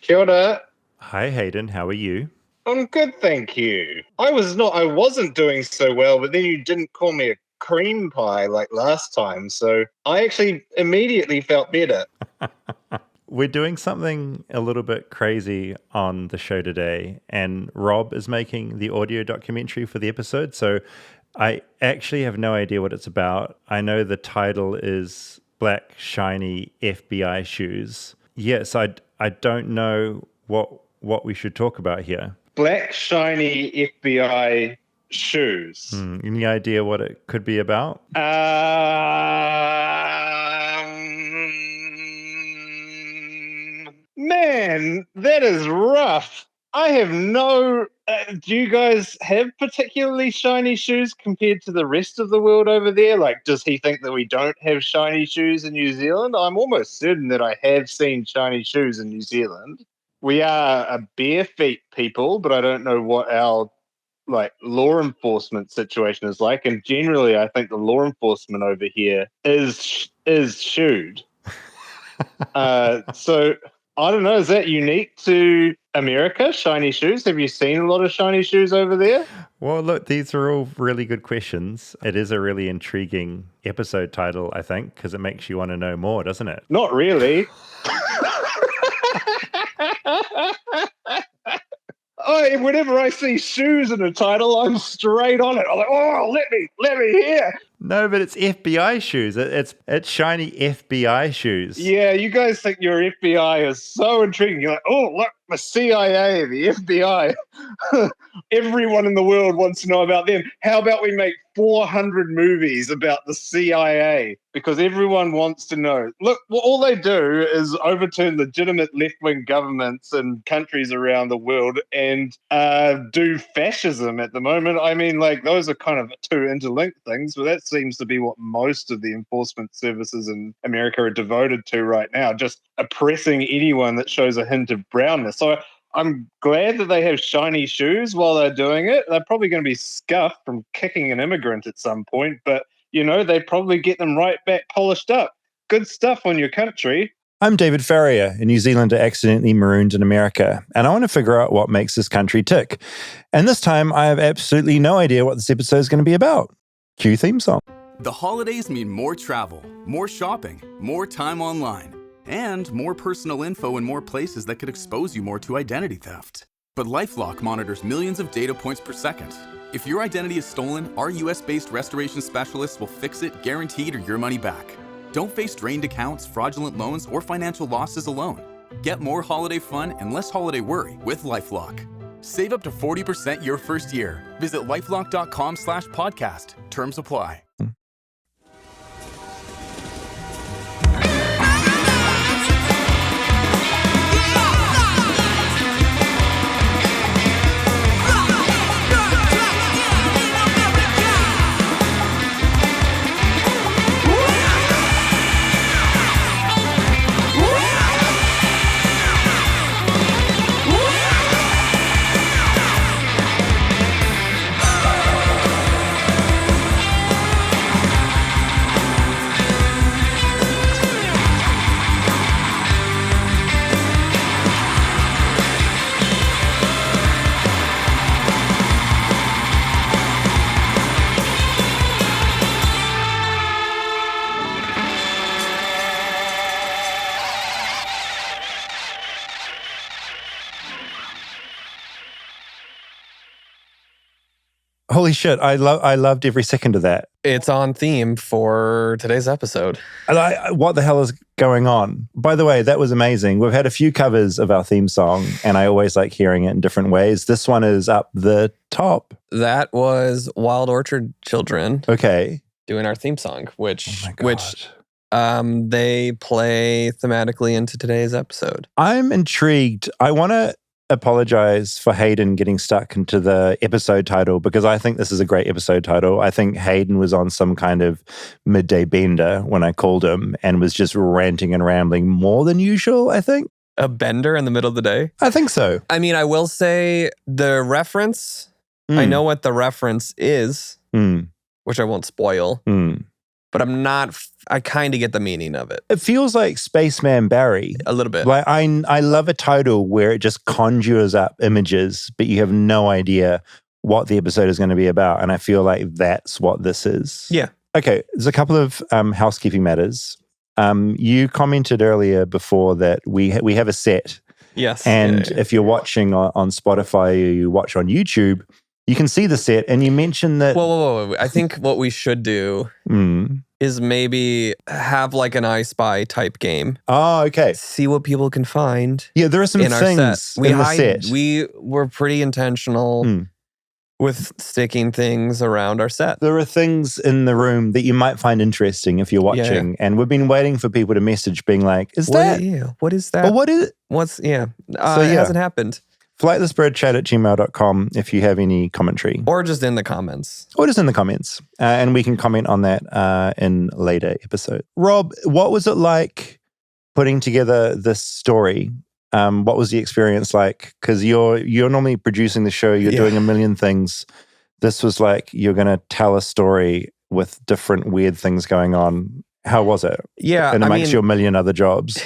Kia ora. Hi, Hayden. How are you? I'm good, thank you. I wasn't doing so well, but then you didn't call me a cream pie like last time, so I actually immediately felt better. We're doing something a little bit crazy on the show today, and Rob is making the audio documentary for the episode, so I actually have no idea what it's about. I know the title is Black Shiny FBI Shoes. Yes, I don't know what we should talk about here. Black shiny FBI shoes. Any idea what it could be about? Man, that is rough. I have no. Do you guys have particularly shiny shoes compared to the rest of the world over there? Like, does he think that we don't have shiny shoes in New Zealand? I'm almost certain that I have seen shiny shoes in New Zealand. We are a bare feet people, but I don't know what our law enforcement situation is like. And generally, I think the law enforcement over here is shoed. So I don't know. Is that unique to America? Shiny shoes? Have you seen a lot of shiny shoes over there? Well, look, these are all really good questions. It is a really intriguing episode title, I think, because it makes you want to know more, doesn't it? Not really. Whenever I see shoes in a title, I'm straight on it. I'm like, oh, let me hear. No, but it's FBI shoes. It's shiny FBI shoes. Yeah, you guys think your FBI is so intriguing. You're like, oh, look, the CIA, the FBI. Everyone in the world wants to know about them. How about we make 400 movies about the CIA? Because everyone wants to know. Look, well, all they do is overturn legitimate left-wing governments in countries around the world and do fascism at the moment. I mean, like, those are kind of two interlinked things, but that seems to be what most of the enforcement services in America are devoted to right now, just oppressing anyone that shows a hint of brownness. So I'm glad that they have shiny shoes while they're doing it. They're probably going to be scuffed from kicking an immigrant at some point, but, you know, they probably get them right back polished up. Good stuff on your country. I'm David Farrier, a New Zealander accidentally marooned in America, and I want to figure out what makes this country tick. And this time, I have absolutely no idea what this episode is going to be about. Cue theme song. The holidays mean more travel, more shopping, more time online, and more personal info in more places that could expose you more to identity theft. But LifeLock monitors millions of data points per second. If your identity is stolen, our US-based restoration specialists will fix it, guaranteed, or your money back. Don't face drained accounts, fraudulent loans, or financial losses alone. Get more holiday fun and less holiday worry with LifeLock. Save up to 40% your first year. Visit lifelock.com/podcast. Terms apply. Holy shit, I loved every second of that. It's on theme for today's episode. What the hell is going on? By the way, that was amazing. We've had a few covers of our theme song, and I always like hearing it in different ways. This one is up the top. That was Wild Orchid Children. Okay. Doing our theme song, which they play thematically into today's episode. I'm intrigued. I want to apologize for Hayden getting stuck into the episode title because I think this is a great episode title. I think Hayden was on some kind of midday bender when I called him and was just ranting and rambling more than usual, I think. A bender in the middle of the day? I think so. I mean, I will say the reference, I know what the reference is, which I won't spoil. but I'm not. I kind of get the meaning of it It feels like Spaceman Barry. a little bit. Like I love a title where it just conjures up images, but you have no idea what the episode is going to be about. And I feel like that's what this is. Yeah. Okay, there's a couple of housekeeping matters. You commented earlier before that we have a set. Yes. And if you're watching on Spotify or you watch on YouTube, you can see the set. And you mentioned that... Whoa. I think what we should do is maybe have like an I Spy type game. Oh, okay. See what people can find. Yeah, there are some in things our set. in the set. We were pretty intentional with sticking things around our set. There are things in the room that you might find interesting if you're watching. And we've been waiting for people to message being like, what is that? Or what is it? It hasn't happened. Flightlessbird@gmail.com if you have any commentary. Or just in the comments. And we can comment on that in later episode. Rob, what was it like putting together this story? What was the experience like? Because you're normally producing the show, you're doing a million things. This was like you're going to tell a story with different weird things going on. How was it? Yeah, and amongst your million other jobs.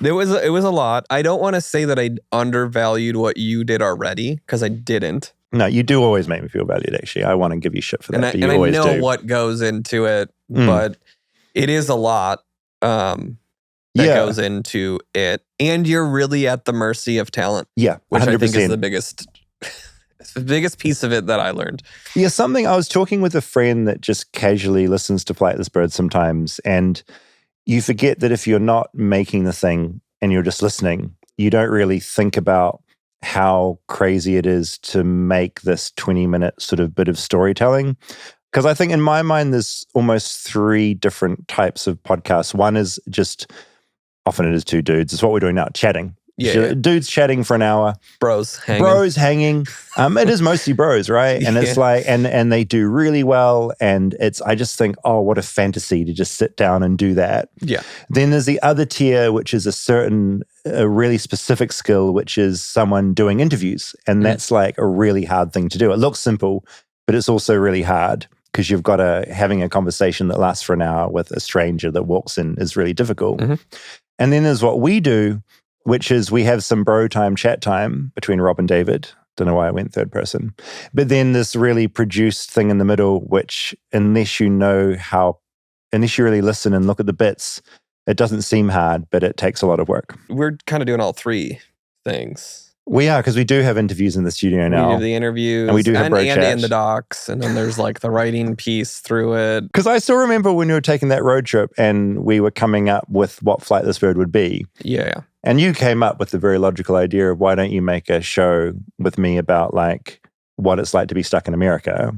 It was a lot. I don't want to say that I undervalued what you did already, because I didn't. No, you do always make me feel valued, actually. I want to give you shit for that, but you and always I know do. what goes into it, but it is a lot that goes into it. And you're really at the mercy of talent. Yeah, 100%. Which I think is the biggest piece of it that I learned. Yeah, I was talking with a friend that just casually listens to Flightless Bird sometimes, and you forget that if you're not making the thing and you're just listening, you don't really think about how crazy it is to make this 20-minute sort of bit of storytelling. Because I think in my mind, there's almost 3 different types of podcasts. One is just, often it is 2 dudes. It's what we're doing now, chatting. Yeah. Dudes chatting for an hour. Bros hanging. It is mostly bros, right? And it's like, and they do really well. And I just think, oh, what a fantasy to just sit down and do that. Yeah. Then there's the other tier, which is a really specific skill, which is someone doing interviews. And that's like a really hard thing to do. It looks simple, but it's also really hard because you've got having a conversation that lasts for an hour with a stranger that walks in is really difficult. And then there's what we do, which is we have some bro time, chat time between Rob and David. Don't know why I went third person. But then this really produced thing in the middle, which unless you really listen and look at the bits, it doesn't seem hard, but it takes a lot of work. We're kind of doing all 3 things. We are, because we do have interviews in the studio now. We do the interviews. And we do have bro chat. And the docs. And then there's like the writing piece through it. Because I still remember when we were taking that road trip and we were coming up with what Flightless Bird would be. Yeah. And you came up with the very logical idea of why don't you make a show with me about like what it's like to be stuck in America.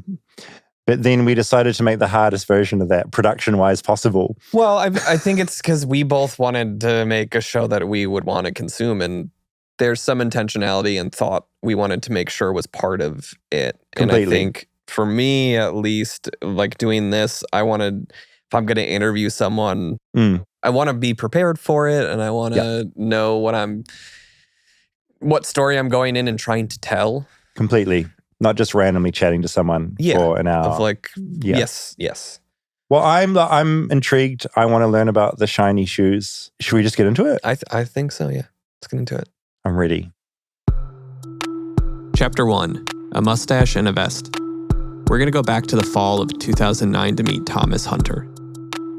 But then we decided to make the hardest version of that production-wise possible. Well, I think it's because we both wanted to make a show that we would want to consume, and there's some intentionality and thought we wanted to make sure was part of it. Completely. And I think for me, at least, like doing this, I wanted, if I'm going to interview someone, I want to be prepared for it, and I want to know what story I'm going in and trying to tell. Completely. Not just randomly chatting to someone for an hour. Of like, yes. Well, I'm intrigued. I want to learn about the shiny shoes. Should we just get into it? I think so, yeah. Let's get into it. I'm ready. Chapter 1, A Mustache and a Vest. We're going to go back to the fall of 2009 to meet Thomas Hunter.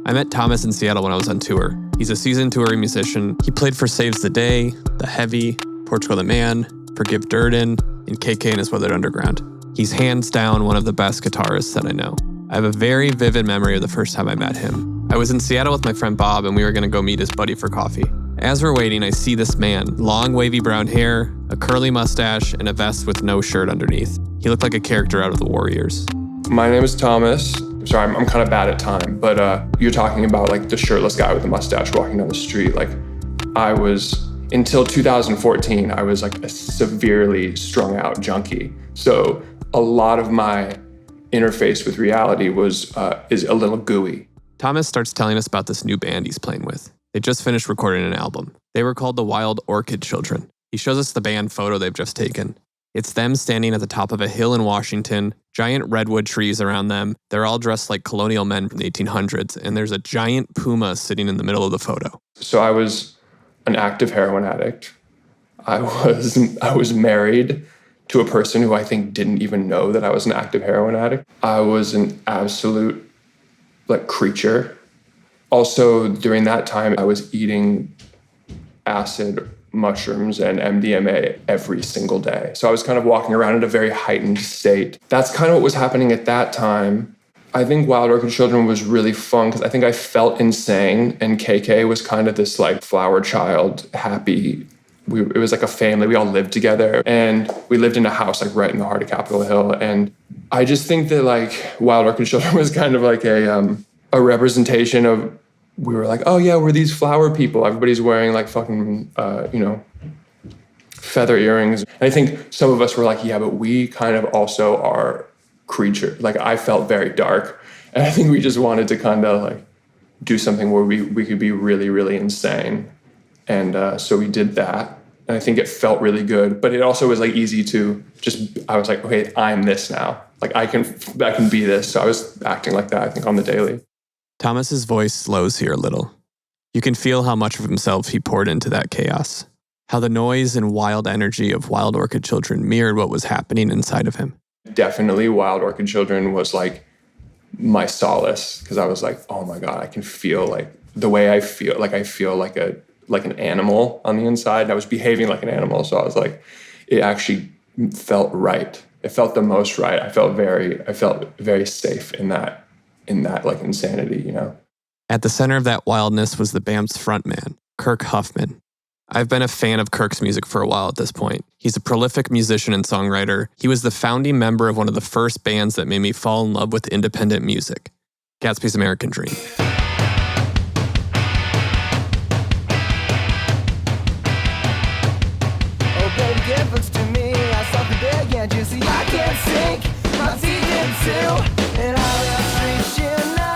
I met Thomas in Seattle when I was on tour. He's a seasoned touring musician. He played for Saves the Day, The Heavy, Portugal the Man, Forgive Durden, and KK and His Weathered Underground. He's hands down one of the best guitarists that I know. I have a very vivid memory of the first time I met him. I was in Seattle with my friend Bob, and we were going to go meet his buddy for coffee. As we're waiting, I see this man, long wavy brown hair, a curly mustache, and a vest with no shirt underneath. He looked like a character out of The Warriors. My name is Thomas. Sorry, I'm kind of bad at time, but you're talking about like the shirtless guy with the mustache walking down the street. Like until 2014, I was like a severely strung out junkie. So a lot of my interface with reality is a little gooey. Thomas starts telling us about this new band he's playing with. They just finished recording an album. They were called the Wild Orchid Children. He shows us the band photo they've just taken. It's them standing at the top of a hill in Washington, giant redwood trees around them. They're all dressed like colonial men from the 1800s, and there's a giant puma sitting in the middle of the photo. So I was an active heroin addict. I was married to a person who I think didn't even know that I was an active heroin addict. I was an absolute creature. Also, during that time, I was eating acid, mushrooms, and MDMA every single day. So I was kind of walking around in a very heightened state. That's kind of what was happening at that time. I think Wild Orchid Children was really fun because I think I felt insane, and KK was kind of this flower child, happy. It was like a family. We all lived together, and we lived in a house right in the heart of Capitol Hill. And I just think that Wild Orchid Children was kind of a representation of, we were oh yeah, we're these flower people. Everybody's wearing fucking, feather earrings. And I think some of us were yeah, but we kind of also are creatures. I felt very dark. And I think we just wanted to kind of do something where we could be really, really insane. And so we did that. And I think it felt really good. But it also was easy to I was okay, I'm this now. I can be this. So I was acting like that, I think, on the daily. Thomas's voice slows here a little. You can feel how much of himself he poured into that chaos, how the noise and wild energy of Wild Orchid Children mirrored what was happening inside of him. Definitely Wild Orchid Children was my solace, because I was oh my God, I can feel the way I feel. I feel like an animal on the inside, and I was behaving like an animal. So I was it actually felt right. It felt the most right. I felt very safe in that insanity, At the center of that wildness was the band's frontman, Kirk Huffman. I've been a fan of Kirk's music for a while at this point. He's a prolific musician and songwriter. He was the founding member of one of the first bands that made me fall in love with independent music, Gatsby's American Dream. Oh, baby, get books to me. I saw the bed, can't you see? I can't sink my teeth into, and I will treat you nice.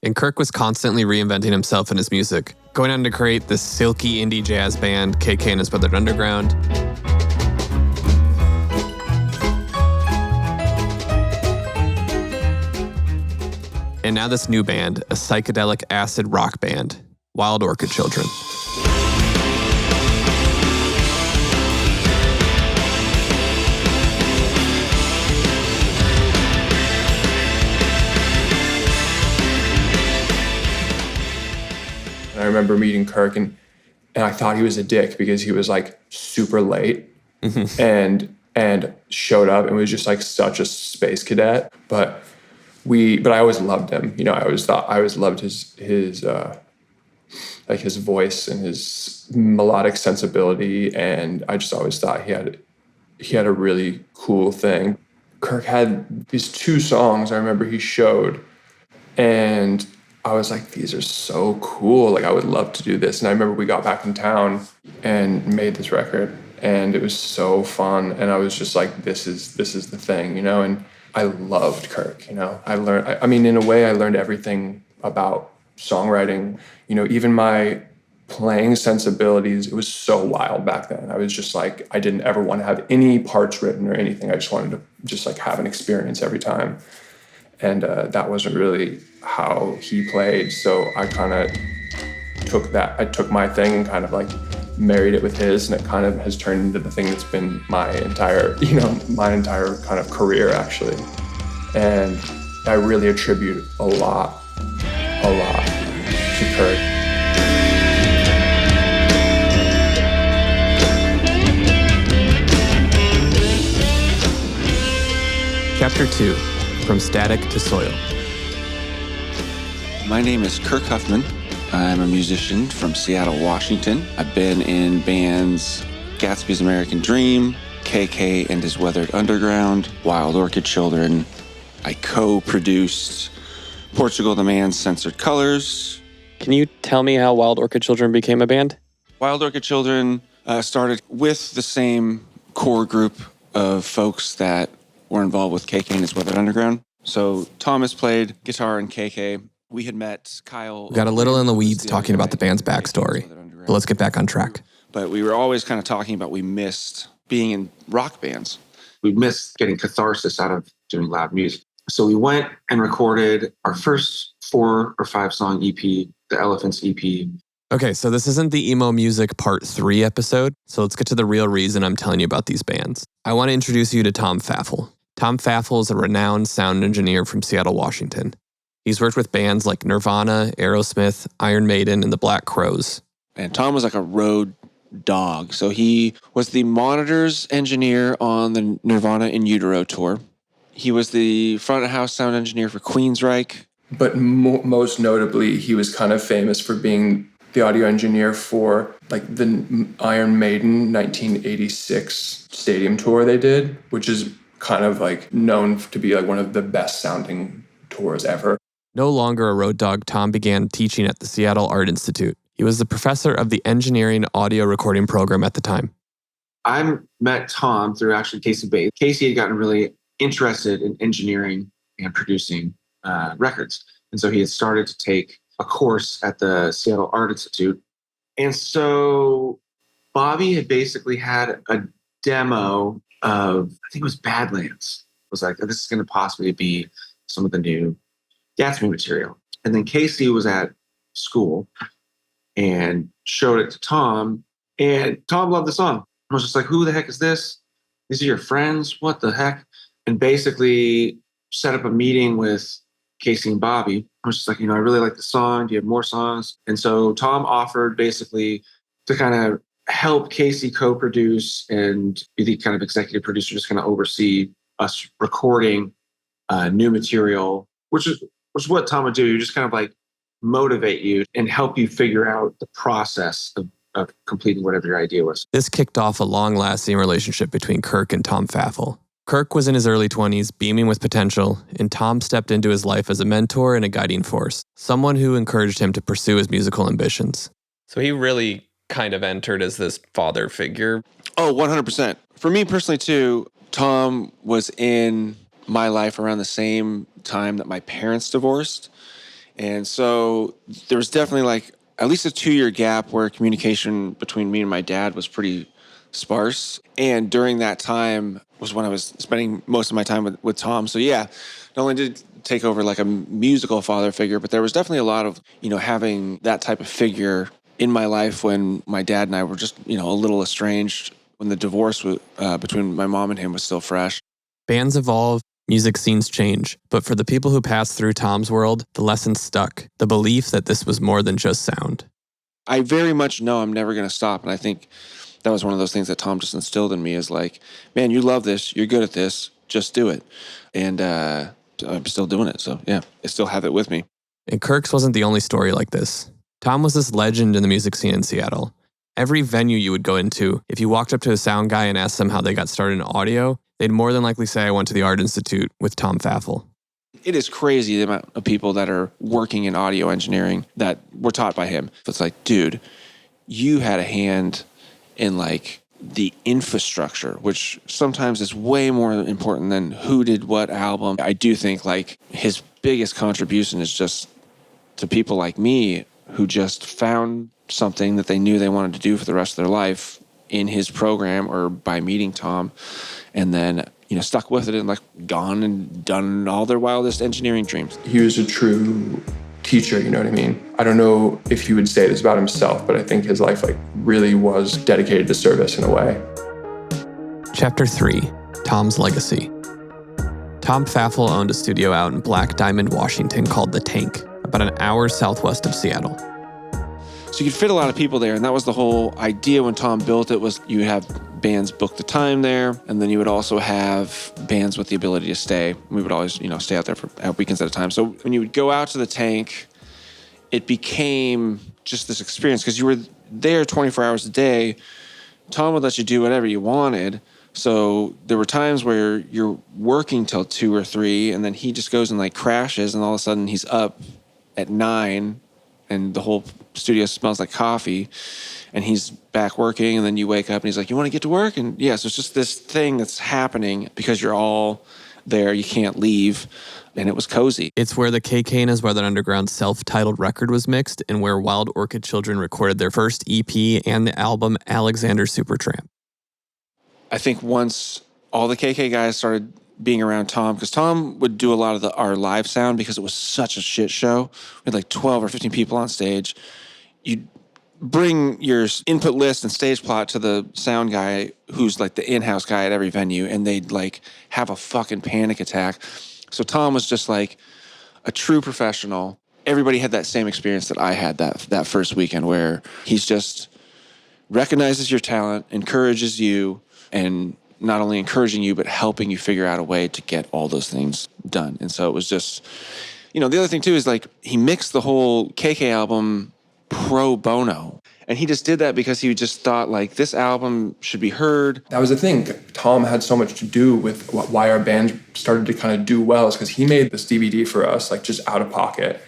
And Kirk was constantly reinventing himself in his music, going on to create this silky indie jazz band, KK and his brother Underground. And now this new band, a psychedelic acid rock band, Wild Orchid Children. I remember meeting Kirk, and I thought he was a dick because he was super late and showed up and was just such a space cadet. But I always loved him. I always loved his voice and his melodic sensibility, and I just always thought he had a really cool thing. Kirk had these 2 songs I remember he showed, and I was these are so cool. I would love to do this. And I remember we got back in town and made this record, and it was so fun. And I was just this is the thing, And I loved Kirk, I learned, in a way I learned everything about songwriting, even my playing sensibilities. It was so wild back then. I was just I didn't ever want to have any parts written or anything. I just wanted to just have an experience every time. And that wasn't really how he played. So I kind of took my thing and kind of married it with his, and it kind of has turned into the thing that's been my entire kind of career, actually. And I really attribute a lot to Kirk. Chapter 2, From Static to Soil. My name is Kirk Huffman. I'm a musician from Seattle, Washington. I've been in bands Gatsby's American Dream, KK and His Weathered Underground, Wild Orchid Children. I co-produced Portugal the Man's Censored Colors. Can you tell me how Wild Orchid Children became a band? Wild Orchid Children started with the same core group of folks that were involved with KK and His Weathered Underground. So Thomas played guitar in KK. We had met Kyle. We got a little in the who was weeds other talking about guy the band's who played backstory, Velvet Underground. but let's get back on track. But we were always kind of talking about we missed being in rock bands. We missed getting catharsis out of doing loud music. So we went and recorded our first 4 or 5 song EP, the Elephants EP. Okay, so this isn't the emo music part 3 episode, so let's get to the real reason I'm telling you about these bands. I want to introduce you to Tom Pfaeffle. Tom Pfaeffle is a renowned sound engineer from Seattle, Washington. He's worked with bands like Nirvana, Aerosmith, Iron Maiden, and the Black Crowes. And Tom was like a road dog. So he was the monitors engineer on the Nirvana In Utero tour. He was the front of house sound engineer for Queensryche. But most notably, he was kind of famous for being the audio engineer for like the Iron Maiden 1986 stadium tour they did, which is kind of like known to be like one of the best sounding tours ever. No longer a road dog, Tom began teaching at the Seattle Art Institute. He was the professor of the engineering audio recording program at the time. I met Tom through actually Casey Bates. Casey had gotten really interested in engineering and producing records. And so he had started to take a course at the Seattle Art Institute. And so Bobby had basically had a demo of, I think it was Badlands. It was like, this is going to possibly be some of the new Gatsby material. And then Casey was at school and showed it to Tom. And Tom loved the song. I was just like, who the heck is this? These are your friends? What the heck? And basically set up a meeting with Casey and Bobby. I was just like, I really like the song. Do you have more songs? And so Tom offered basically to kind of help Casey co-produce and be the kind of executive producer, just kind of oversee us recording new material, which is what Tom would do. You just kind of like motivate you and help you figure out the process of completing whatever your idea was. This kicked off a long-lasting relationship between Kirk and Tom Pfaeffle. Kirk was in his early 20s, beaming with potential, and Tom stepped into his life as a mentor and a guiding force, someone who encouraged him to pursue his musical ambitions. So he really kind of entered as this father figure. Oh, 100%. For me personally, too, Tom was in my life around the same time that my parents divorced. And so there was definitely like at least a 2-year gap where communication between me and my dad was pretty sparse. And during that time was when I was spending most of my time with Tom. So yeah, not only did take over like a musical father figure, but there was definitely a lot of, having that type of figure in my life when my dad and I were just, a little estranged, when the divorce between my mom and him was still fresh. Bands evolve, music scenes change, but for the people who passed through Tom's world, the lesson stuck, the belief that this was more than just sound. I very much know I'm never going to stop, and I think that was one of those things that Tom just instilled in me is like, man, you love this, you're good at this, just do it. And I'm still doing it, so yeah, I still have it with me. And Kirk's wasn't the only story like this. Tom was this legend in the music scene in Seattle. Every venue you would go into, if you walked up to a sound guy and asked them how they got started in audio, they'd more than likely say, I went to the Art Institute with Tom Pfaeffle. It is crazy the amount of people that are working in audio engineering that were taught by him. It's like, dude, you had a hand in like the infrastructure, which sometimes is way more important than who did what album. I do think like his biggest contribution is just to people like me who just found something that they knew they wanted to do for the rest of their life in his program or by meeting Tom, and then stuck with it and like gone and done all their wildest engineering dreams. He was a true teacher, you know what I mean? I don't know if he would say this about himself, but I think his life like really was dedicated to service in a way. Chapter 3, Tom's Legacy. Tom Pfaeffle owned a studio out in Black Diamond, Washington called The Tank, about an hour southwest of Seattle. So you could fit a lot of people there, and that was the whole idea when Tom built it, was you would have bands book the time there, and then you would also have bands with the ability to stay. We would always, stay out there for weekends at a time. So when you would go out to the Tank, it became just this experience because you were there 24 hours a day. Tom would let you do whatever you wanted. So there were times where you're working till 2 or 3, and then he just goes and like crashes, and all of a sudden he's up at 9, and the whole studio smells like coffee, and he's back working, and then you wake up and he's like, you want to get to work? And yeah, so it's just this thing that's happening because you're all there. You can't leave. And it was cozy. It's where the KK and His Weathered Underground self-titled record was mixed and where Wild Orchid Children recorded their first EP and the album Alexander Supertramp. I think once all the KK guys started being around Tom, because Tom would do a lot of our live sound because it was such a shit show. We had like 12 or 15 people on stage. You'd bring your input list and stage plot to the sound guy who's like the in-house guy at every venue, and they'd like have a fucking panic attack. So Tom was just like a true professional. Everybody had that same experience that I had that first weekend, where he's just recognizes your talent, encourages you, and not only encouraging you, but helping you figure out a way to get all those things done. And so it was just, the other thing too is like he mixed the whole KK album pro bono. And he just did that because he just thought like this album should be heard. That was the thing. Tom had so much to do with why our band started to kind of do well, is because he made this DVD for us, like just out of pocket.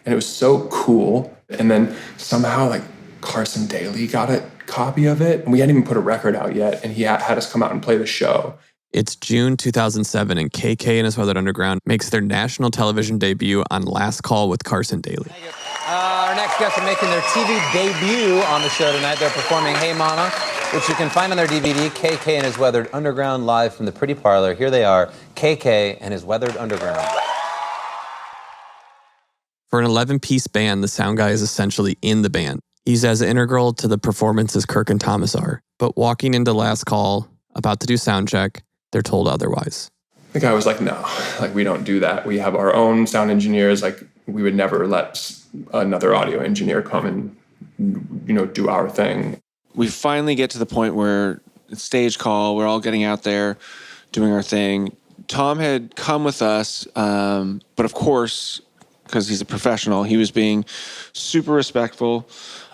And it was so cool. And then somehow like Carson Daly got a copy of it, and we hadn't even put a record out yet. And he had us come out and play the show. It's June 2007, and KK and His Weathered Underground makes their national television debut on Last Call with Carson Daly. Our next guests are making their TV debut on the show tonight. They're performing Hey Mama, which you can find on their DVD, KK and His Weathered Underground, live from the Pretty Parlor. Here they are, KK and His Weathered Underground. For an 11-piece band, the sound guy is essentially in the band. He's as integral to the performance as Kirk and Thomas are. But walking into Last Call, about to do sound check, they're told otherwise. The guy was like, no, like we don't do that. We have our own sound engineers. Like we would never let another audio engineer come and, do our thing. We finally get to the point where it's stage call. We're all getting out there doing our thing. Tom had come with us, but of course, because he's a professional, he was being super respectful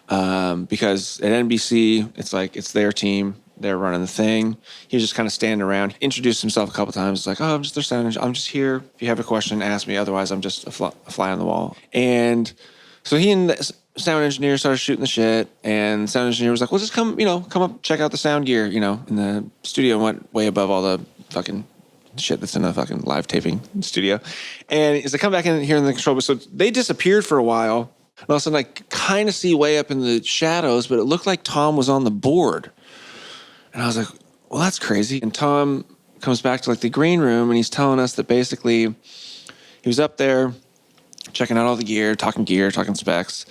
because at NBC, it's like it's their team. They're running the thing. He was just kind of standing around, introduced himself a couple times. Like, I'm just their sound engineer. I'm just here. If you have a question, ask me. Otherwise, I'm just a fly on the wall. And so he and the sound engineer started shooting the shit. And the sound engineer was like, well, just come up, check out the sound gear, in the studio. Went way above all the fucking shit that's in a fucking live taping studio. And as I come back in here in the control booth, so they disappeared for a while. And all of a sudden, I kind of see way up in the shadows, but it looked like Tom was on the board. And I was like, well, that's crazy. And Tom comes back to like the green room, and he's telling us that basically he was up there checking out all the gear, talking specs.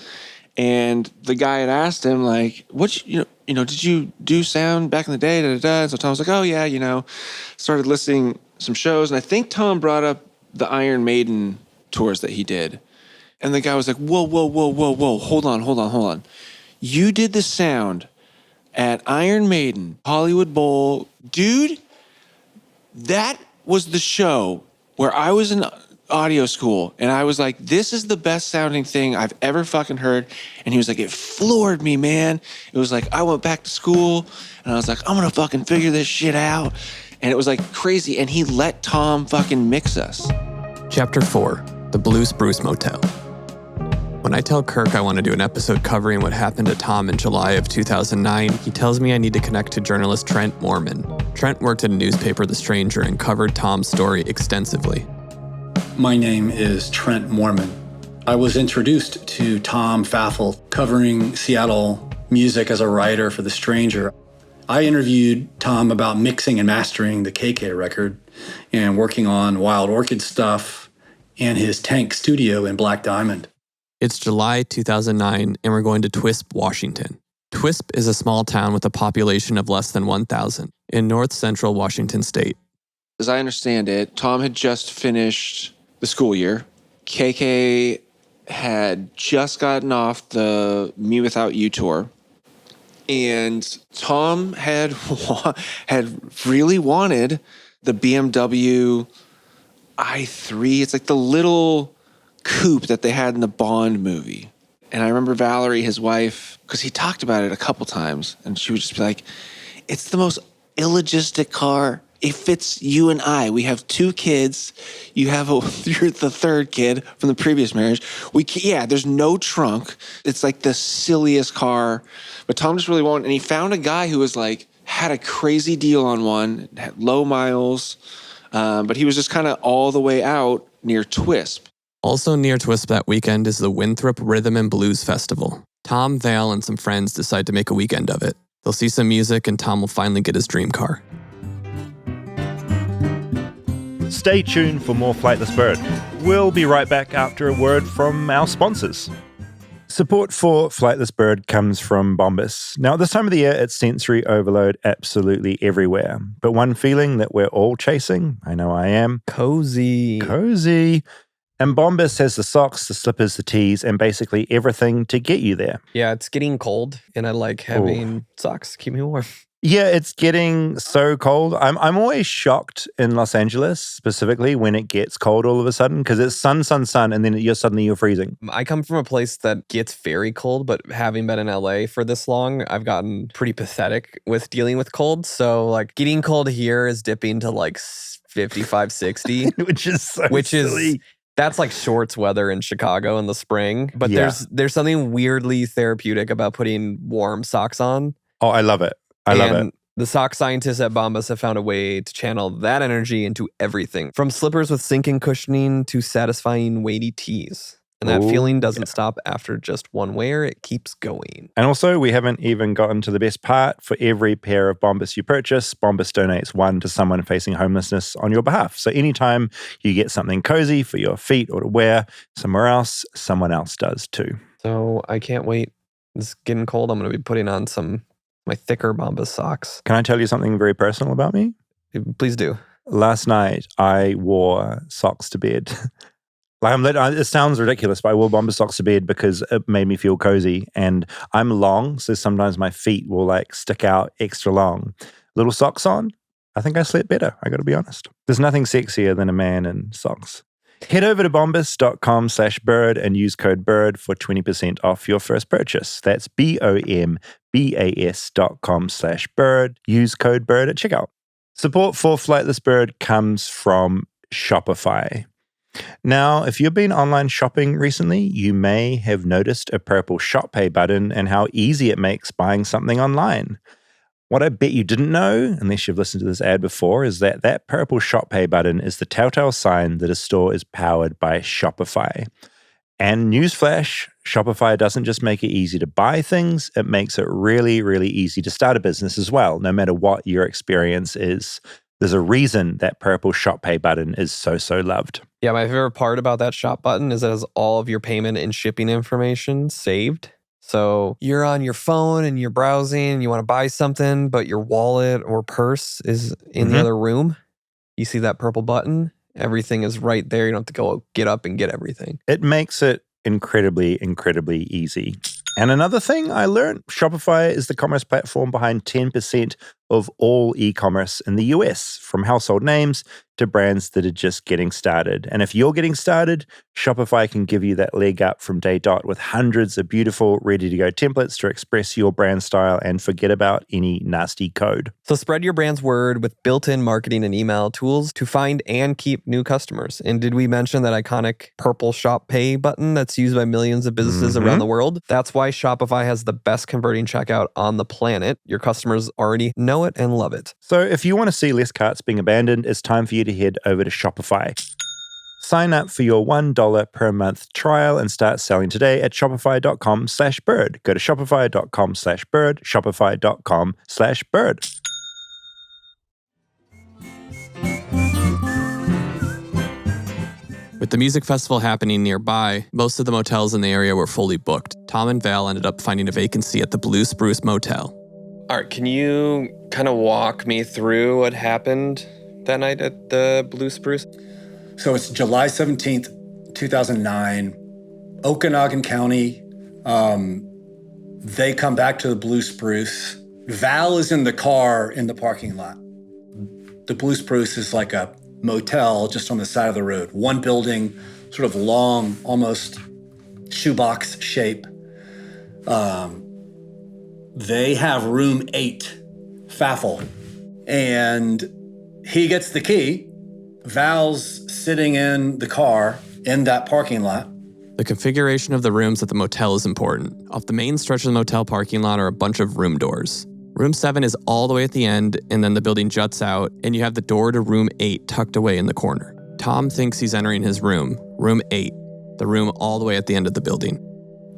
And the guy had asked him like, did you do sound back in the day? And so Tom was like, oh yeah, started listing some shows. And I think Tom brought up the Iron Maiden tours that he did. And the guy was like, whoa, hold on. You did the sound at Iron Maiden, Hollywood Bowl. Dude, that was the show where I was in audio school, and I was like, this is the best sounding thing I've ever fucking heard. And he was like, it floored me, man. It was like, I went back to school, and I was like, I'm gonna fucking figure this shit out. And it was like crazy, and he let Tom fucking mix us. Chapter 4, The Blue Spruce Motel. When I tell Kirk I want to do an episode covering what happened to Tom in July of 2009, he tells me I need to connect to journalist Trent Moorman. Trent worked at a newspaper, The Stranger, and covered Tom's story extensively. My name is Trent Moorman. I was introduced to Tom Pfaeffle covering Seattle music as a writer for The Stranger. I interviewed Tom about mixing and mastering the KK record and working on Wild Orchid stuff and his Tank studio in Black Diamond. It's July 2009, and we're going to Twisp, Washington. Twisp is a small town with a population of less than 1,000 in north central Washington state. As I understand it, Tom had just finished the school year. KK had just gotten off the Me Without You tour. And Tom had really wanted the BMW i3. It's like the little coupe that they had in the Bond movie. And I remember Valerie, his wife, because he talked about it a couple times, and she would just be like, it's the most illogistic car. It fits you and I. We have 2 kids. You're the third kid from the previous marriage. There's no trunk. It's like the silliest car. But Tom just really wanted, and he found a guy who was like, had a crazy deal on one, had low miles, But he was just kind of all the way out near Twisp. Also near Twisp that weekend is the Winthrop Rhythm and Blues Festival. Tom, Vale, and some friends decide to make a weekend of it. They'll see some music and Tom will finally get his dream car. Stay tuned for more Flightless Bird. We'll be right back after a word from our sponsors. Support for Flightless Bird comes from Bombas. Now, at this time of the year, it's sensory overload absolutely everywhere. But one feeling that we're all chasing, I know I am. Cozy. And Bombas has the socks, the slippers, the tees, and basically everything to get you there. Yeah, it's getting cold, and I like having socks to keep me warm. Yeah, it's getting so cold. I'm always shocked in Los Angeles, specifically when it gets cold all of a sudden, because it's sun, and then you're freezing. I come from a place that gets very cold, but having been in LA for this long, I've gotten pretty pathetic with dealing with cold. So like getting cold here is dipping to like 55, 60. Which is so silly. That's like shorts weather in Chicago in the spring. But there's something weirdly therapeutic about putting warm socks on. Oh, I love it. I love it. The sock scientists at Bombas have found a way to channel that energy into everything, from slippers with sinking cushioning to satisfying weighty tees. And that feeling doesn't stop after just one wear, it keeps going. And also, we haven't even gotten to the best part. For every pair of Bombas you purchase, Bombas donates one to someone facing homelessness on your behalf. So anytime you get something cozy for your feet or to wear somewhere else, someone else does too. So I can't wait. It's getting cold. I'm going to be putting on my thicker Bombas socks. Can I tell you something very personal about me? Please do. Last night, I wore socks to bed. It sounds ridiculous, but I wore Bombas socks to bed because it made me feel cozy. And I'm long, so sometimes my feet will like stick out extra long. Little socks on, I think I slept better, I got to be honest. There's nothing sexier than a man in socks. Head over to bombas.com/bird and use code BIRD for 20% off your first purchase. That's BOMBAS.com/bird. Use code BIRD at checkout. Support for Flightless Bird comes from Shopify. Now, if you've been online shopping recently, you may have noticed a purple Shop Pay button and how easy it makes buying something online. What I bet you didn't know, unless you've listened to this ad before, is that purple Shop Pay button is the telltale sign that a store is powered by Shopify. And newsflash, Shopify doesn't just make it easy to buy things, it makes it really, really easy to start a business as well, no matter what your experience is. There's a reason that purple Shop Pay button is so loved. Yeah, my favorite part about that shop button is it has all of your payment and shipping information saved. So you're on your phone and you're browsing and you want to buy something, but your wallet or purse is in the other room. You see that purple button? Everything is right there. You don't have to go get up and get everything. It makes it incredibly easy. And another thing I learned, Shopify is the commerce platform behind 10% of all e-commerce in the US, from household names to brands that are just getting started. And if you're getting started, Shopify can give you that leg up from day dot with hundreds of beautiful, ready-to-go templates to express your brand style and forget about any nasty code. So spread your brand's word with built-in marketing and email tools to find and keep new customers. And did we mention that iconic purple Shop Pay button that's used by millions of businesses around the world? That's why Shopify has the best converting checkout on the planet. Your customers already know it and love it. So if you want to see less carts being abandoned, it's time for you to head over to Shopify. Sign up for your $1 per month trial and start selling today at shopify.com/bird. Go to shopify.com/bird, shopify.com/bird. With the music festival happening nearby, most of the motels in the area were fully booked. Tom and Val ended up finding a vacancy at the Blue Spruce Motel. All right, can you kind of walk me through what happened that night at the Blue Spruce? So it's July 17th, 2009, Okanagan County. They come back to the Blue Spruce. Val is in the car in the parking lot. The Blue Spruce is like a motel just on the side of the road. One building, sort of long, almost shoebox shape. They have room 8, Pfaeffle. And he gets the key. Val's sitting in the car in that parking lot. The configuration of the rooms at the motel is important. Off the main stretch of the motel parking lot are a bunch of room doors. Room 7 is all the way at the end, and then the building juts out, and you have the door to room 8 tucked away in the corner. Tom thinks he's entering his room 8, the room all the way at the end of the building.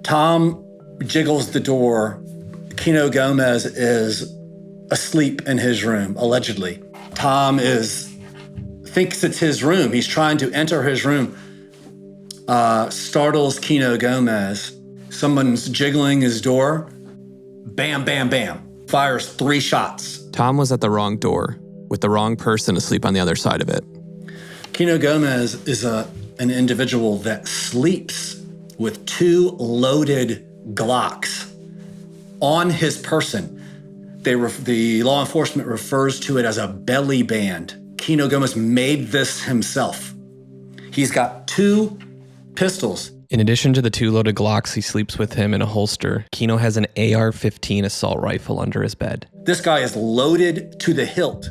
Tom jiggles the door. Kino Gomez is asleep in his room, allegedly. Tom thinks it's his room. He's trying to enter his room. Startles Kino Gomez. Someone's jiggling his door. Bam, bam, bam. Fires 3 shots. Tom was at the wrong door, with the wrong person asleep on the other side of it. Kino Gomez is an individual that sleeps with 2 loaded Glocks on his person. The law enforcement refers to it as a belly band. Kino Gomez made this himself. He's got 2 pistols. In addition to the 2 loaded Glocks, he sleeps with him in a holster. Kino has an AR-15 assault rifle under his bed. This guy is loaded to the hilt.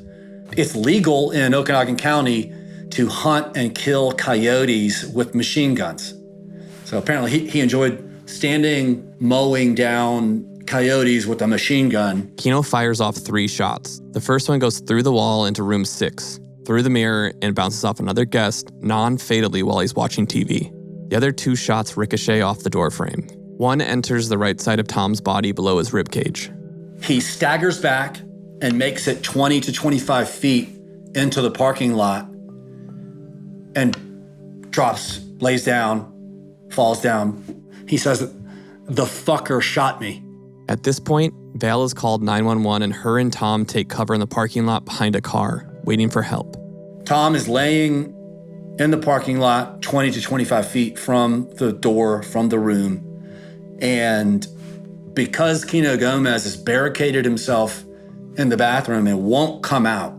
It's legal in Okanagan County to hunt and kill coyotes with machine guns. So apparently he enjoyed mowing down coyotes with a machine gun. Kino fires off 3 shots. The first one goes through the wall into room 6, through the mirror, and bounces off another guest non-fatally while he's watching TV. The other 2 shots ricochet off the doorframe. One enters the right side of Tom's body below his ribcage. He staggers back and makes it 20 to 25 feet into the parking lot and lays down, falls down. He says, "The fucker shot me." At this point, Val is called 911 and her and Tom take cover in the parking lot behind a car, waiting for help. Tom is laying in the parking lot 20 to 25 feet from the door, from the room. And because Kino Gomez has barricaded himself in the bathroom and won't come out,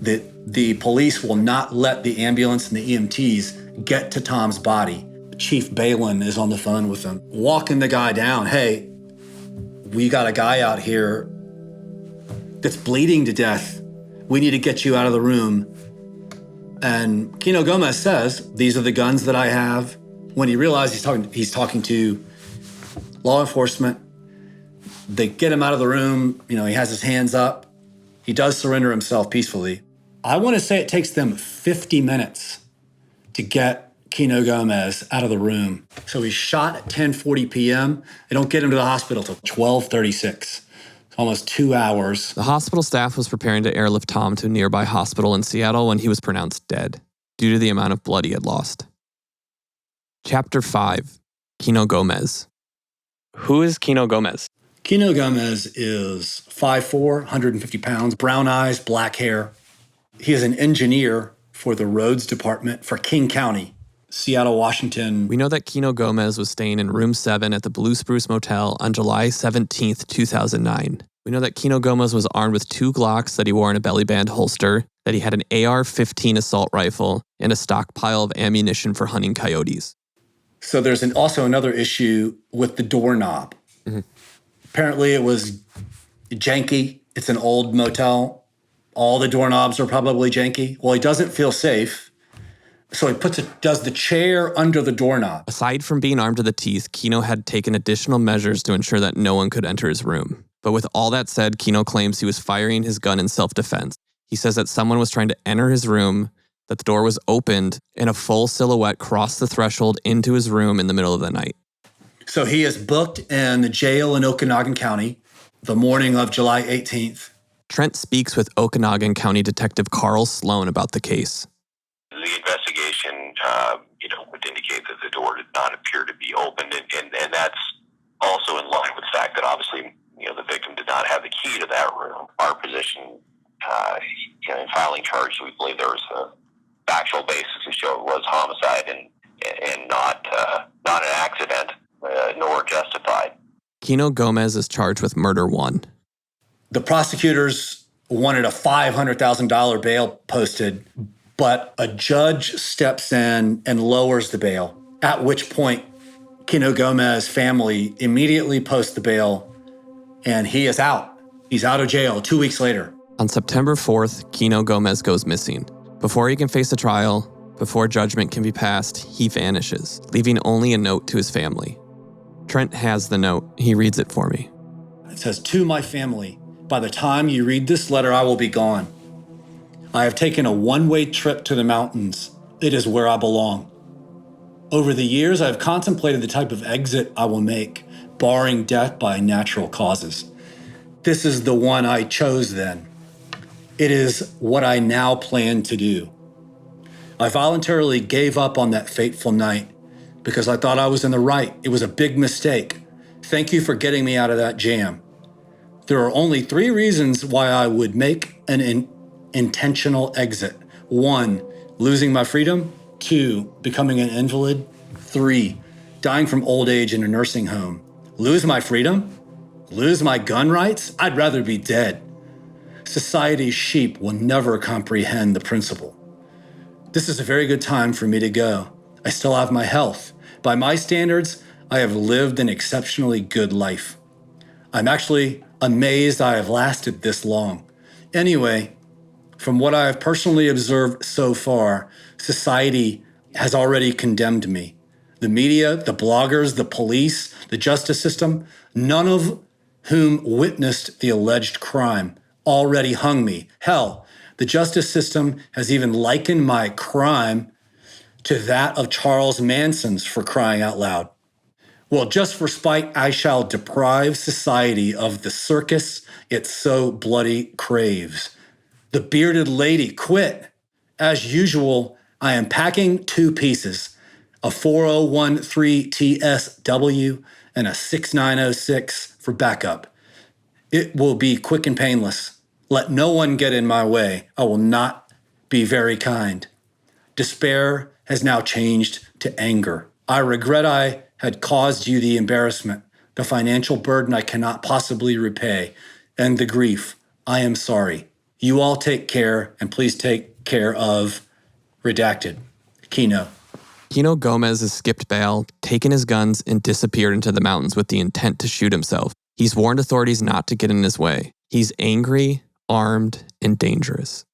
the police will not let the ambulance and the EMTs get to Tom's body. Chief Balin is on the phone with him, walking the guy down. "Hey, we got a guy out here that's bleeding to death. We need to get you out of the room." And Kino Gomez says, "These are the guns that I have." When he realizes he's talking to law enforcement, they get him out of the room. He has his hands up. He does surrender himself peacefully. I want to say it takes them 50 minutes to get Kino Gomez out of the room. So he's shot at 10:40 p.m. They don't get him to the hospital till 12:36. Almost 2 hours. The hospital staff was preparing to airlift Tom to a nearby hospital in Seattle when he was pronounced dead, due to the amount of blood he had lost. Chapter 5, Kino Gomez. Who is Kino Gomez? Kino Gomez is 5'4", 150 pounds, brown eyes, black hair. He is an engineer for the roads department for King County, Seattle, Washington. We know that Kino Gomez was staying in room 7 at the Blue Spruce Motel on July 17th, 2009. We know that Kino Gomez was armed with 2 Glocks that he wore in a belly band holster, that he had an AR-15 assault rifle, and a stockpile of ammunition for hunting coyotes. So there's also another issue with the doorknob. Mm-hmm. Apparently it was janky. It's an old motel. All the doorknobs are probably janky. Well, he doesn't feel safe. So he does the chair under the doorknob. Aside from being armed to the teeth, Kino had taken additional measures to ensure that no one could enter his room. But with all that said, Kino claims he was firing his gun in self-defense. He says that someone was trying to enter his room, that the door was opened, and a full silhouette crossed the threshold into his room in the middle of the night. So he is booked in the jail in Okanagan County the morning of July 18th. Trent speaks with Okanagan County Detective Carl Sloan about the case. The investigation, would indicate that the door did not appear to be opened, and that's also in line with the fact that obviously, the victim did not have the key to that room. Our position, in filing charges, we believe there was a factual basis to show it was homicide and not an accident, nor justified. Kino Gomez is charged with murder 1. The prosecutors wanted a $500,000 bail posted, but a judge steps in and lowers the bail, at which point Kino Gomez's family immediately posts the bail, and he is out. He's out of jail 2 weeks later. On September 4th, Kino Gomez goes missing. Before he can face a trial, before judgment can be passed, he vanishes, leaving only a note to his family. Trent has the note. He reads it for me. It says, "To my family, By the time you read this letter, I will be gone. I have taken a one-way trip to the mountains. It is where I belong. Over the years, I have contemplated the type of exit I will make, barring death by natural causes. This is the one I chose then. It is what I now plan to do. I voluntarily gave up on that fateful night because I thought I was in the right. It was a big mistake. Thank you for getting me out of that jam. There are only 3 reasons why I would make an intentional exit. 1, losing my freedom. 2, becoming an invalid. 3, dying from old age in a nursing home. Lose my freedom? Lose my gun rights? I'd rather be dead. Society's sheep will never comprehend the principle. This is a very good time for me to go. I still have my health. By my standards, I have lived an exceptionally good life. I'm actually amazed I have lasted this long. Anyway, from what I have personally observed so far, society has already condemned me. The media, the bloggers, the police, the justice system, none of whom witnessed the alleged crime, already hung me. Hell, the justice system has even likened my crime to that of Charles Manson's, for crying out loud. Well, just for spite, I shall deprive society of the circus it so bloody craves. The bearded lady quit. As usual, I am packing 2 pieces, a 4013 TSW and a 6906 for backup. It will be quick and painless. Let no one get in my way. I will not be very kind. Despair has now changed to anger. I regret I had caused you the embarrassment, the financial burden I cannot possibly repay, and the grief. I am sorry. You all take care, and please take care of redacted. Kino. Kino Gomez has skipped bail, taken his guns, and disappeared into the mountains with the intent to shoot himself. He's warned authorities not to get in his way. He's angry, armed, and dangerous.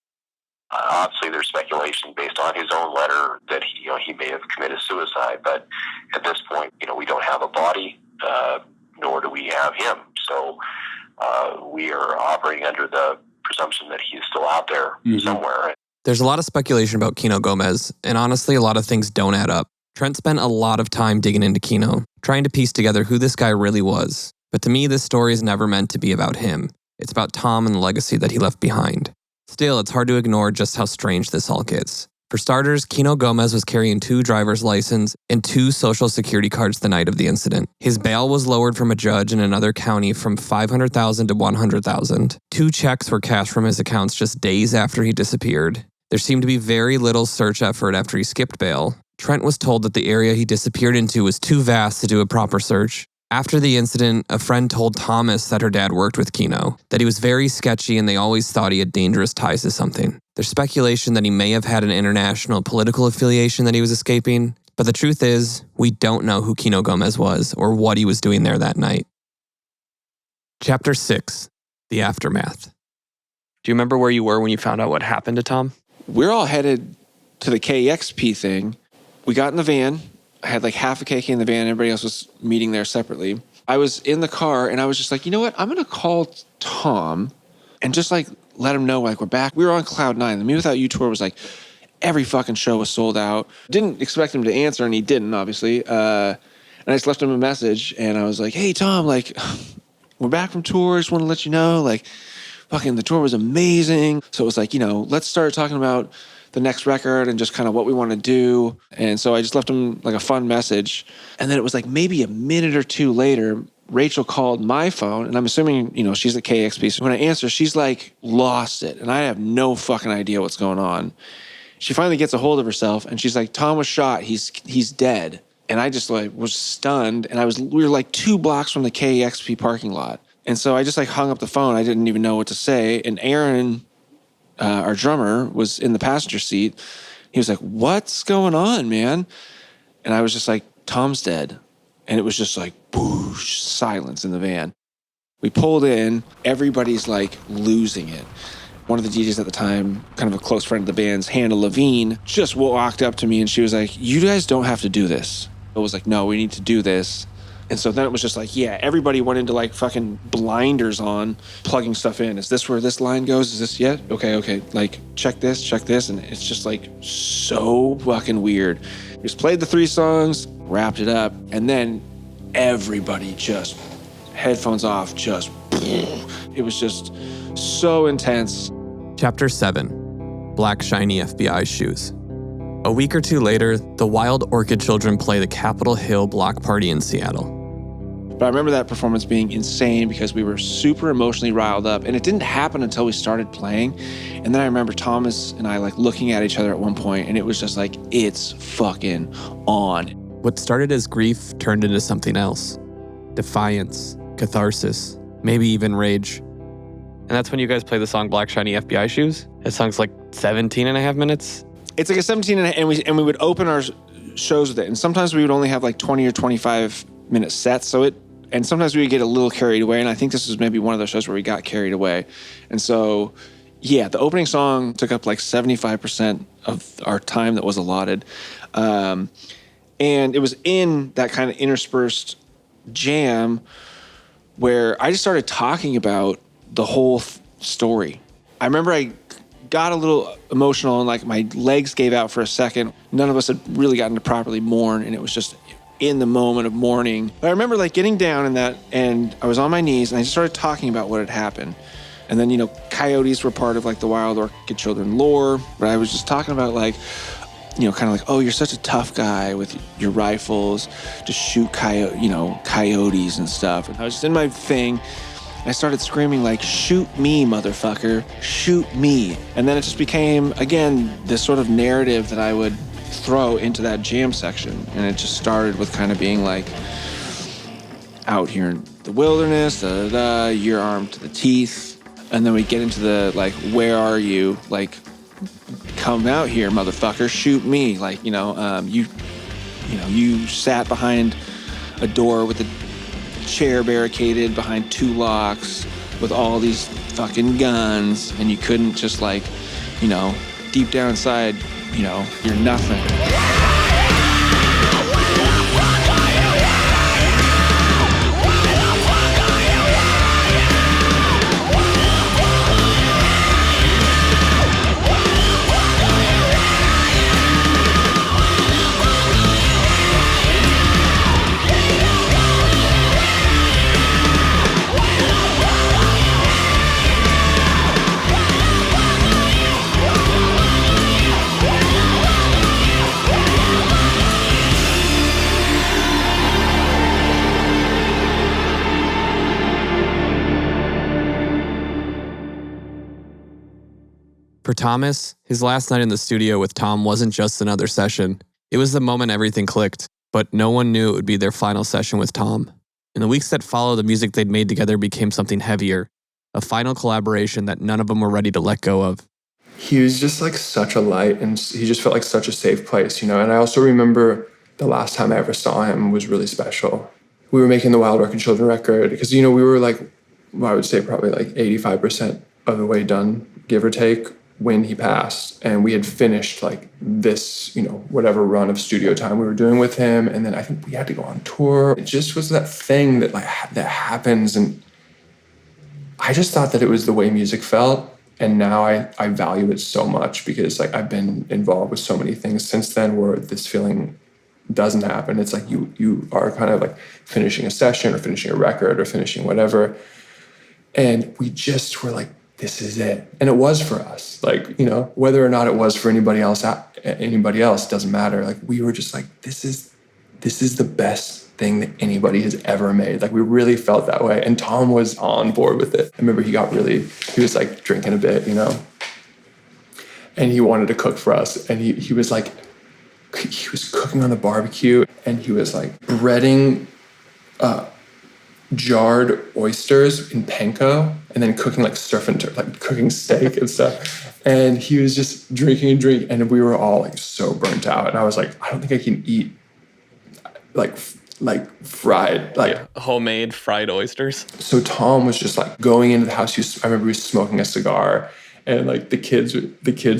Obviously, there's speculation based on his own letter that he may have committed suicide. But at this point, we don't have a body, nor do we have him. So we are operating under the presumption that he's still out there somewhere. There's a lot of speculation about Kino Gomez, and honestly, a lot of things don't add up. Trent spent a lot of time digging into Kino, trying to piece together who this guy really was. But to me, this story is never meant to be about him. It's about Tom and the legacy that he left behind. Still, it's hard to ignore just how strange this all gets. For starters, Kino Gomez was carrying 2 driver's licenses and 2 social security cards the night of the incident. His bail was lowered from a judge in another county from $500,000 to $100,000. 2 checks were cashed from his accounts just days after he disappeared. There seemed to be very little search effort after he skipped bail. Trent was told that the area he disappeared into was too vast to do a proper search. After the incident, a friend told Thomas that her dad worked with Kino, that he was very sketchy and they always thought he had dangerous ties to something. There's speculation that he may have had an international political affiliation that he was escaping, but the truth is, we don't know who Kino Gomez was or what he was doing there that night. Chapter 6, The Aftermath. Do you remember where you were when you found out what happened to Tom? We're all headed to the KEXP thing. We got in the van. I had like half a KK in the van. Everybody else was meeting there separately. I was in the car and I was just like, you know what? I'm going to call Tom and just like let him know like we're back. We were on cloud 9. The Me Without You tour was like every fucking show was sold out. Didn't expect him to answer and he didn't, obviously. And I just left him a message and I was like, hey, Tom, like we're back from tour. Just want to let you know, like fucking the tour was amazing. So it was like, let's start talking about the next record and just kind of what we want to do. And so I just left him like a fun message. And then it was like maybe a minute or 2 later, Rachel called my phone and I'm assuming, she's at KXP. So when I answer, she's like lost it. And I have no fucking idea what's going on. She finally gets a hold of herself and she's like, Tom was shot. He's dead. And I just like was stunned. And we were like 2 blocks from the KXP parking lot. And so I just like hung up the phone. I didn't even know what to say. And Aaron, our drummer, was in the passenger seat. He was like, what's going on, man? And I was just like, Tom's dead. And it was just like, boosh, silence in the van. We pulled in. Everybody's like losing it. One of the DJs at the time, kind of a close friend of the band's, Hannah Levine, just walked up to me and she was like, you guys don't have to do this. I was like, no, we need to do this. And so then it was just like, yeah, everybody went into like fucking blinders on, plugging stuff in. Is this where this line goes? Is this yet? Okay. Like, check this. And it's just like so fucking weird. We just played the 3 songs, wrapped it up, and then everybody just, headphones off, just, it was just so intense. Chapter 7, Black Shiny FBI Shoes. A week or two later, the Wild Orchid children play the Capitol Hill block party in Seattle. But I remember that performance being insane because we were super emotionally riled up, and it didn't happen until we started playing. And then I remember Thomas and I like looking at each other at one point, and it was just like, it's fucking on. What started as grief turned into something else. Defiance, catharsis, maybe even rage. And that's when you guys play the song Black Shiny FBI Shoes? That song's like 17 and a half minutes? It's like a 17 and we would open our shows with it. And sometimes we would only have like 20 or 25 minute sets. And sometimes we would get a little carried away. And I think this was maybe one of those shows where we got carried away. And so, yeah, the opening song took up like 75% of our time that was allotted. And it was in that kind of interspersed jam where I just started talking about the whole story. I remember I got a little emotional and like my legs gave out for a second. None of us had really gotten to properly mourn, and it was just in the moment of mourning. But I remember like getting down in that, and I was on my knees and I just started talking about what had happened. And then, coyotes were part of like the Wild Orchid children lore, but I was just talking about like, kind of like, oh, you're such a tough guy with your rifles to shoot coyotes and stuff. And I was just in my thing. I started screaming like, shoot me, motherfucker, shoot me. And then it just became, again, this sort of narrative that I would throw into that jam section. And it just started with kind of being like, out here in the wilderness, you're armed to the teeth. And then we get into the like, where are you? Like, come out here, motherfucker, shoot me. Like, you sat behind a door with a chair barricaded behind 2 locks with all these fucking guns, and you couldn't just like, deep down inside, you're nothing. For Thomas, his last night in the studio with Tom wasn't just another session. It was the moment everything clicked, but no one knew it would be their final session with Tom. In the weeks that followed, the music they'd made together became something heavier, a final collaboration that none of them were ready to let go of. He was just like such a light, and he just felt like such a safe place, And I also remember the last time I ever saw him was really special. We were making the Wild Orchid Children record because, we were like, I would say probably like 85% of the way done, give or take, when he passed. And we had finished like this, whatever run of studio time we were doing with him. And then I think we had to go on tour. It just was that thing that like that happens. And I just thought that it was the way music felt. And now I value it so much because like I've been involved with so many things since then where this feeling doesn't happen. It's like you are kind of like finishing a session or finishing a record or finishing whatever. And we just were like, this is it. And it was for us. Like, whether or not it was for anybody else doesn't matter. Like, we were just like, this is the best thing that anybody has ever made. Like, we really felt that way. And Tom was on board with it. I remember he was like drinking a bit, and he wanted to cook for us. And he was like, he was cooking on the barbecue, and he was like breading jarred oysters in panko and then cooking like surf and turf, like cooking steak and stuff. And he was just drinking, and we were all like so burnt out. And I was like, I don't think I can eat like fried, homemade fried oysters. So Tom was just like going into the house. I remember he was smoking a cigar, and like the kids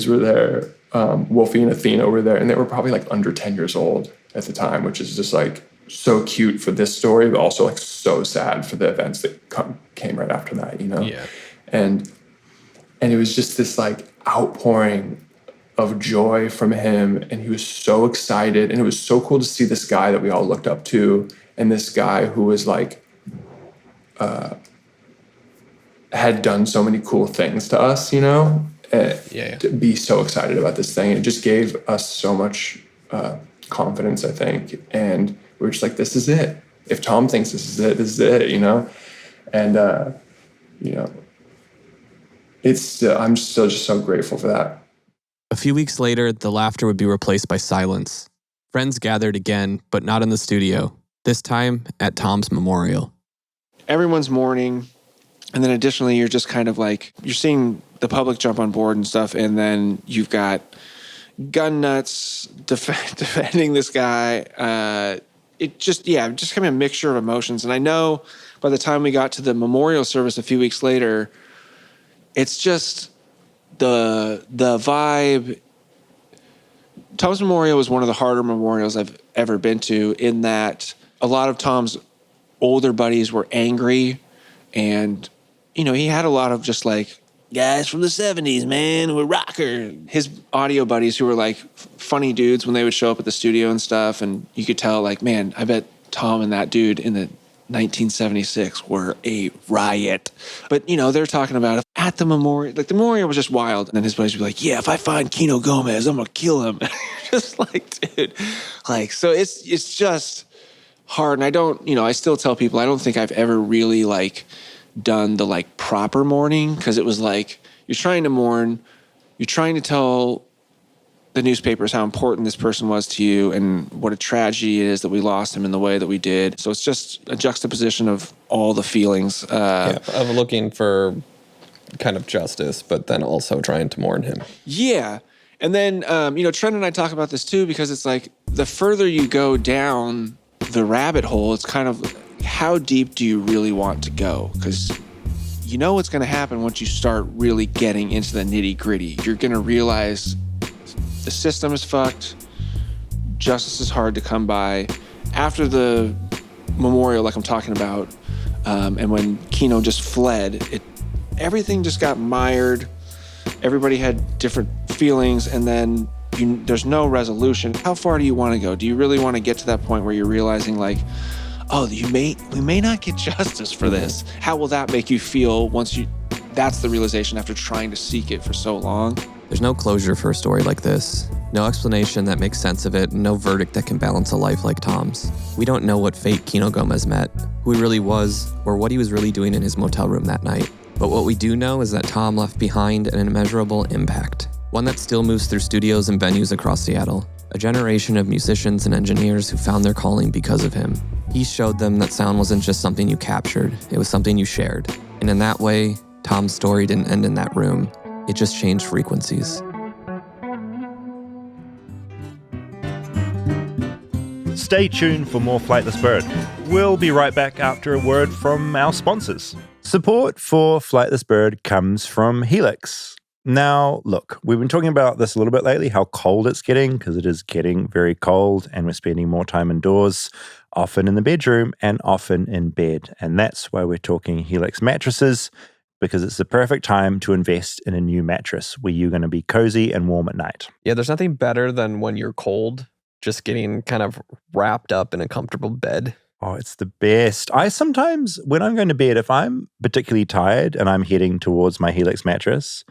were there. Wolfie and Athena were there, and they were probably like under 10 years old at the time, which is just like, so cute for this story, but also like so sad for the events that came right after that, you know? Yeah. And it was just this like outpouring of joy from him, and he was so excited, and it was so cool to see this guy that we all looked up to, and this guy who was like had done so many cool things to us, you know, to be so excited about this thing. It just gave us so much confidence, I think, and we were just like, this is it. If Tom thinks this is it, you know? And you know, I'm still just so grateful for that. A few weeks later, the laughter would be replaced by silence. Friends gathered again, but not in the studio. This time at Tom's memorial. Everyone's mourning. And then additionally, you're just kind of like, you're seeing the public jump on board and stuff. And then you've got gun nuts defending this guy. It just kind of a mixture of emotions. And I know by the time we got to the memorial service a few weeks later, it's just the vibe. Tom's memorial was one of the harder memorials I've ever been to, in that a lot of Tom's older buddies were angry, and you know, he had a lot of just like guys from the 70s, man, we're rocker. His audio buddies who were like funny dudes when they would show up at the studio and stuff, and you could tell like, man, I bet Tom and that dude in the 1976 were a riot. But, you know, they're talking about it at the memorial. Like, the memorial was just wild. And then his buddies would be like, yeah, if I find Kino Gomez, I'm going to kill him. Just like, dude. Like, so it's just hard. And I don't, you know, I still tell people, I don't think I've ever really, like, done the, like, proper mourning. Because it was like, you're trying to mourn. You're trying to tell the newspapers how important this person was to you and what a tragedy it is that we lost him in the way that we did. So it's just a juxtaposition of all the feelings. Of looking for kind of justice, but then also trying to mourn him. Yeah. And then, you know, Trent and I talk about this too, because it's like the further you go down the rabbit hole, it's kind of how deep do you really want to go? Because you know what's going to happen once you start really getting into the nitty gritty. You're going to realize the system is fucked. Justice is hard to come by. After the memorial, like I'm talking about, and when Kino just fled, everything just got mired. Everybody had different feelings, and then there's no resolution. How far do you want to go? Do you really want to get to that point where you're realizing, like, oh, we may not get justice for this? How will that make you feel once that's the realization after trying to seek it for so long? There's no closure for a story like this. No explanation that makes sense of it, and no verdict that can balance a life like Tom's. We don't know what fate Kino Gomez met, who he really was, or what he was really doing in his motel room that night. But what we do know is that Tom left behind an immeasurable impact, one that still moves through studios and venues across Seattle. A generation of musicians and engineers who found their calling because of him. He showed them that sound wasn't just something you captured, it was something you shared. And in that way, Tom's story didn't end in that room. It just changed frequencies. Stay tuned for more Flightless Bird. We'll be right back after a word from our sponsors. Support for Flightless Bird comes from Helix. Now, look, we've been talking about this a little bit lately, how cold it's getting, because it is getting very cold, and we're spending more time indoors, often in the bedroom and often in bed. And that's why we're talking Helix mattresses, because it's the perfect time to invest in a new mattress where you're going to be cozy and warm at night. Yeah, there's nothing better than when you're cold, just getting kind of wrapped up in a comfortable bed. Oh, it's the best. I sometimes, when I'm going to bed, if I'm particularly tired and I'm heading towards my Helix mattress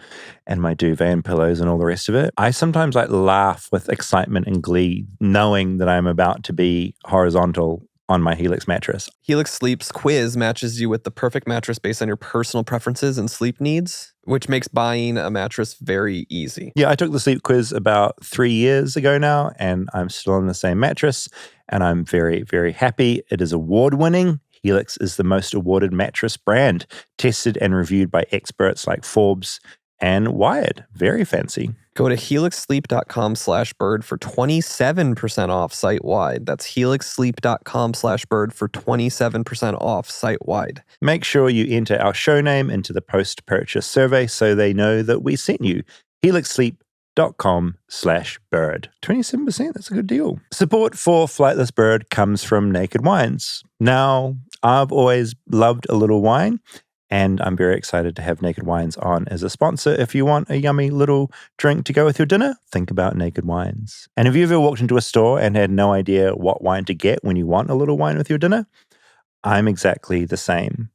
and my duvet and pillows and all the rest of it, I sometimes like laugh with excitement and glee, knowing that I'm about to be horizontal on my Helix mattress. Helix Sleep's quiz matches you with the perfect mattress based on your personal preferences and sleep needs, which makes buying a mattress very easy. Yeah, I took the sleep quiz about 3 years ago now, and I'm still on the same mattress, and I'm very, very happy. It is award-winning. Helix is the most awarded mattress brand, tested and reviewed by experts like Forbes and Wired. Very fancy. Go to helixsleep.com/bird for 27% off site-wide. That's helixsleep.com/bird for 27% off site-wide. Make sure you enter our show name into the post-purchase survey so they know that we sent you. Helix Sleep, nakedwines.com/bird. 27%, that's a good deal. Support for Flightless Bird comes from Naked Wines. Now, I've always loved a little wine, and I'm very excited to have Naked Wines on as a sponsor. If you want a yummy little drink to go with your dinner, think about Naked Wines. And have you ever walked into a store and had no idea what wine to get when you want a little wine with your dinner? I'm exactly the same.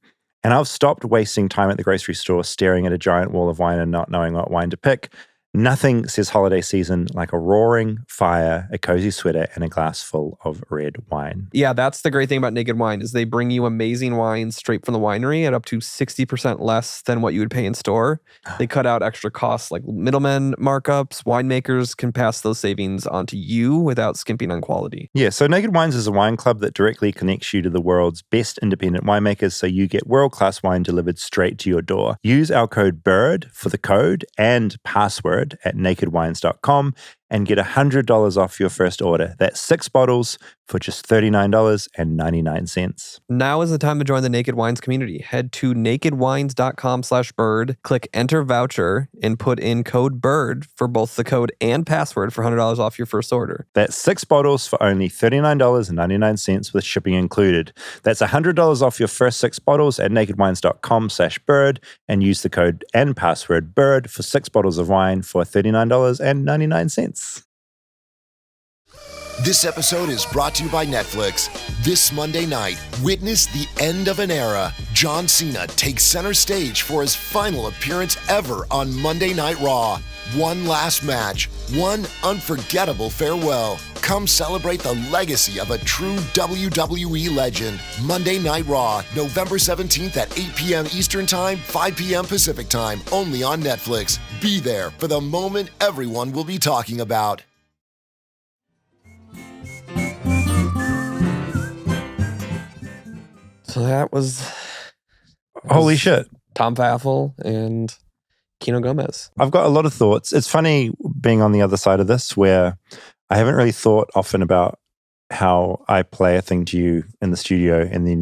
And I've stopped wasting time at the grocery store staring at a giant wall of wine and not knowing what wine to pick. Nothing says holiday season like a roaring fire, a cozy sweater, and a glass full of red wine. Yeah, that's the great thing about Naked Wine is they bring you amazing wines straight from the winery at up to 60% less than what you would pay in store. They cut out extra costs like middlemen markups. Winemakers can pass those savings on to you without skimping on quality. Yeah, so Naked Wines is a wine club that directly connects you to the world's best independent winemakers so you get world-class wine delivered straight to your door. Use our code BIRD for the code and password at nakedwines.com and get $100 off your first order. That's 6 bottles for just $39.99. Now is the time to join the Naked Wines community. Head to nakedwines.com/bird, click enter voucher, and put in code BIRD for both the code and password for $100 off your first order. That's 6 bottles for only $39.99 with shipping included. That's $100 off your first 6 bottles at nakedwines.com/bird and use the code and password BIRD for 6 bottles of wine for $39.99. This episode is brought to you by Netflix. This Monday night, witness the end of an era. John Cena takes center stage for his final appearance ever on Monday Night Raw. One last match, one unforgettable farewell. Come celebrate the legacy of a true WWE legend. Monday Night Raw, November 17th at 8 p.m. Eastern Time, 5 p.m. Pacific Time, only on Netflix. Be there for the moment everyone will be talking about. So that was Holy shit. Tom Pfaeffle and Kino Gomez. I've got a lot of thoughts. It's funny being on the other side of this where I haven't really thought often about how I play a thing to you in the studio and then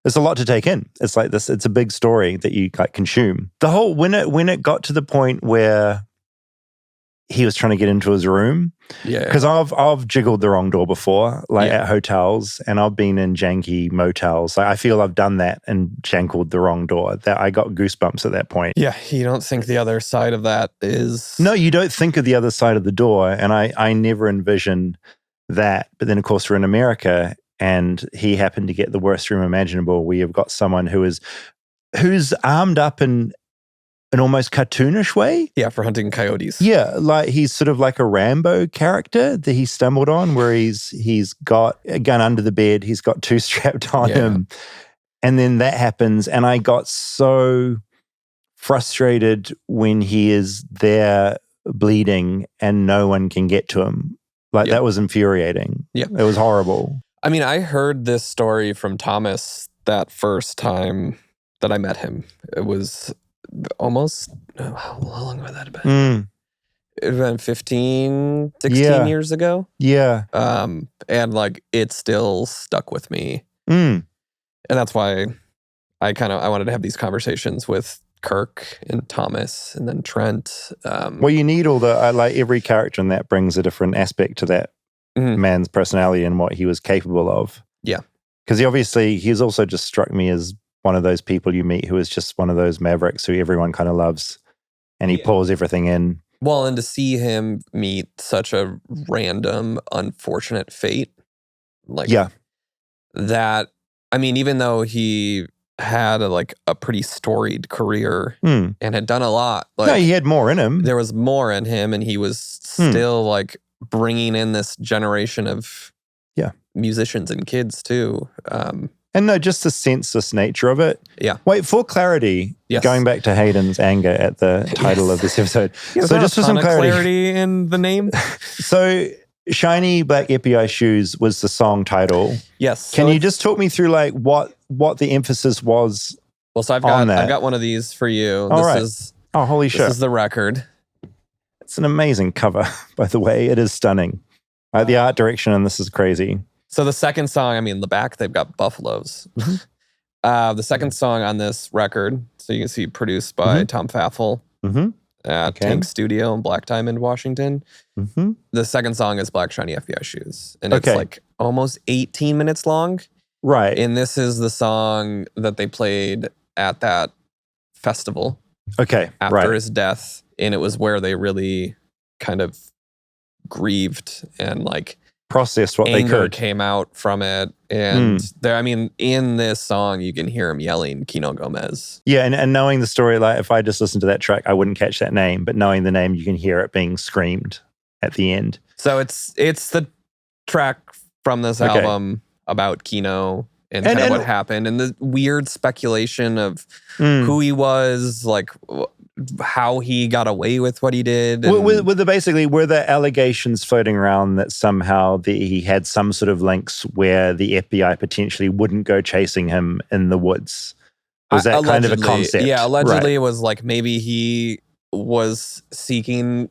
there's a lot to take in. It's like this, it's a big story that you like consume. The whole, when it got to the point where he was trying to get into his room. Yeah. Because I've jiggled the wrong door before, like at hotels, and I've been in janky motels. Like, I feel I've done that and jankled the wrong door. That I got goosebumps at that point. Yeah, you don't think the other side of that is... No, you don't think of the other side of the door, and I never envisioned that. But then, of course, we're in America, and he happened to get the worst room imaginable. We have got someone who's armed up in an almost cartoonish way. Yeah, for hunting coyotes. Yeah, like he's sort of like a Rambo character that he stumbled on where he's got a gun under the bed, he's got 2 strapped on him. And then that happens, and I got so frustrated when he is there bleeding and no one can get to him. Like that was infuriating. Yeah. It was horrible. I mean, I heard this story from Thomas that first time that I met him. It was almost, how long would that have been? It had been 15, 16 years ago. Yeah. And like, it still stuck with me. And that's why I wanted to have these conversations with Kirk and Thomas and then Trent. Well, you need all the, like every character in that brings a different aspect to that man's personality and what he was capable of. Yeah. Because he's also just struck me as one of those people you meet who is just one of those mavericks who everyone kind of loves, and he pulls everything in. Well, and to see him meet such a random, unfortunate fate, like that. I mean, even though he had a pretty storied career and had done a lot, no, he had more in him. There was more in him, and he was still like bringing in this generation of musicians and kids too. And no, just the senseless nature of it. Yeah. Wait, for clarity, going back to Hayden's anger at the title of this episode. So just for some clarity in the name. So Shiny Black Epi Shoes was the song title. Yes. Can you just talk me through like what the emphasis was? Well, so I've got one of these for you. Holy shit. This is the record. It's an amazing cover, by the way. It is stunning. The art direction on this is crazy. So the second song, I mean, the back, they've got buffaloes. The second song on this record, so you can see produced by Tom Pfaeffle. at Tank Studio in Black Diamond, Washington. Mm-hmm. The second song is Black Shiny FBI Shoes. And it's like almost 18 minutes long. Right. And this is the song that they played at that festival. After his death. And it was where they really kind of grieved and like processed what they could. Came out from it. And there, I mean, in this song, you can hear him yelling Kino Gomez. Yeah, and knowing the story, like if I just listened to that track, I wouldn't catch that name. But knowing the name, you can hear it being screamed at the end. So it's the track from this album about Kino and kind of what happened and the weird speculation of who he was, like how he got away with what he did. Were the allegations floating around that somehow he had some sort of links where the FBI potentially wouldn't go chasing him in the woods? Was that kind of a concept? Yeah, allegedly it was like maybe he was seeking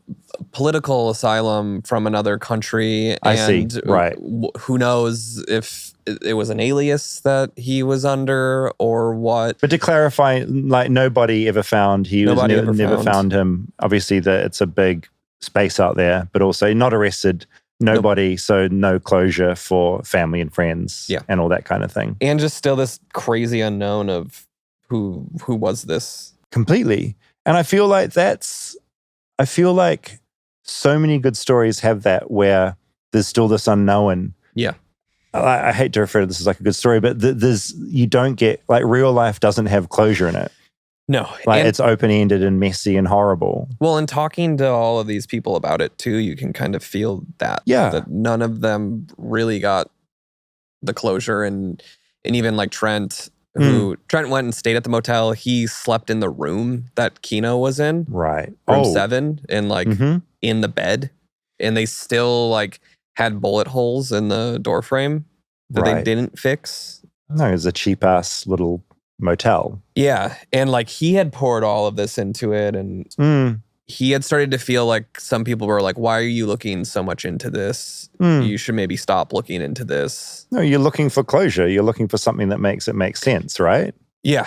political asylum from another country. I see, right. Who knows if it was an alias that he was under or what. But to clarify, like nobody ever found, never found him. Obviously, it's a big space out there, but also not arrested, nobody, so no closure for family and friends and all that kind of thing. And just still this crazy unknown of who was this. Completely. And I feel like so many good stories have that where there's still this unknown. Yeah. I hate to refer to this as like a good story, but you don't get, like real life doesn't have closure in it. No. Like it's open-ended and messy and horrible. Well, and talking to all of these people about it too, you can kind of feel that. Yeah. That none of them really got the closure. And even like Trent, Trent went and stayed at the motel. He slept in the room that Kino was in. Right. Room 7 and like in the bed. And they still like had bullet holes in the door frame that they didn't fix. No, it was a cheap ass little motel. Yeah. And like he had poured all of this into it and he had started to feel like some people were like, why are you looking so much into this? You should maybe stop looking into this. No, you're looking for closure. You're looking for something that makes it make sense, right? Yeah.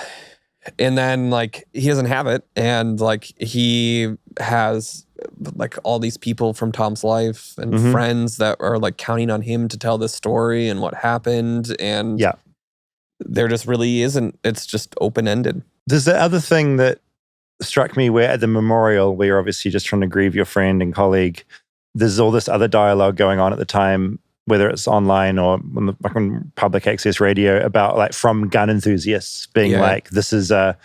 And then like he doesn't have it. And like he has like all these people from Tom's life and friends that are like counting on him to tell this story and what happened. And there just really isn't, it's just open-ended. There's the other thing that struck me where at the memorial, where you're obviously just trying to grieve your friend and colleague, there's all this other dialogue going on at the time, whether it's online or on public access radio, about like from gun enthusiasts being like, this is a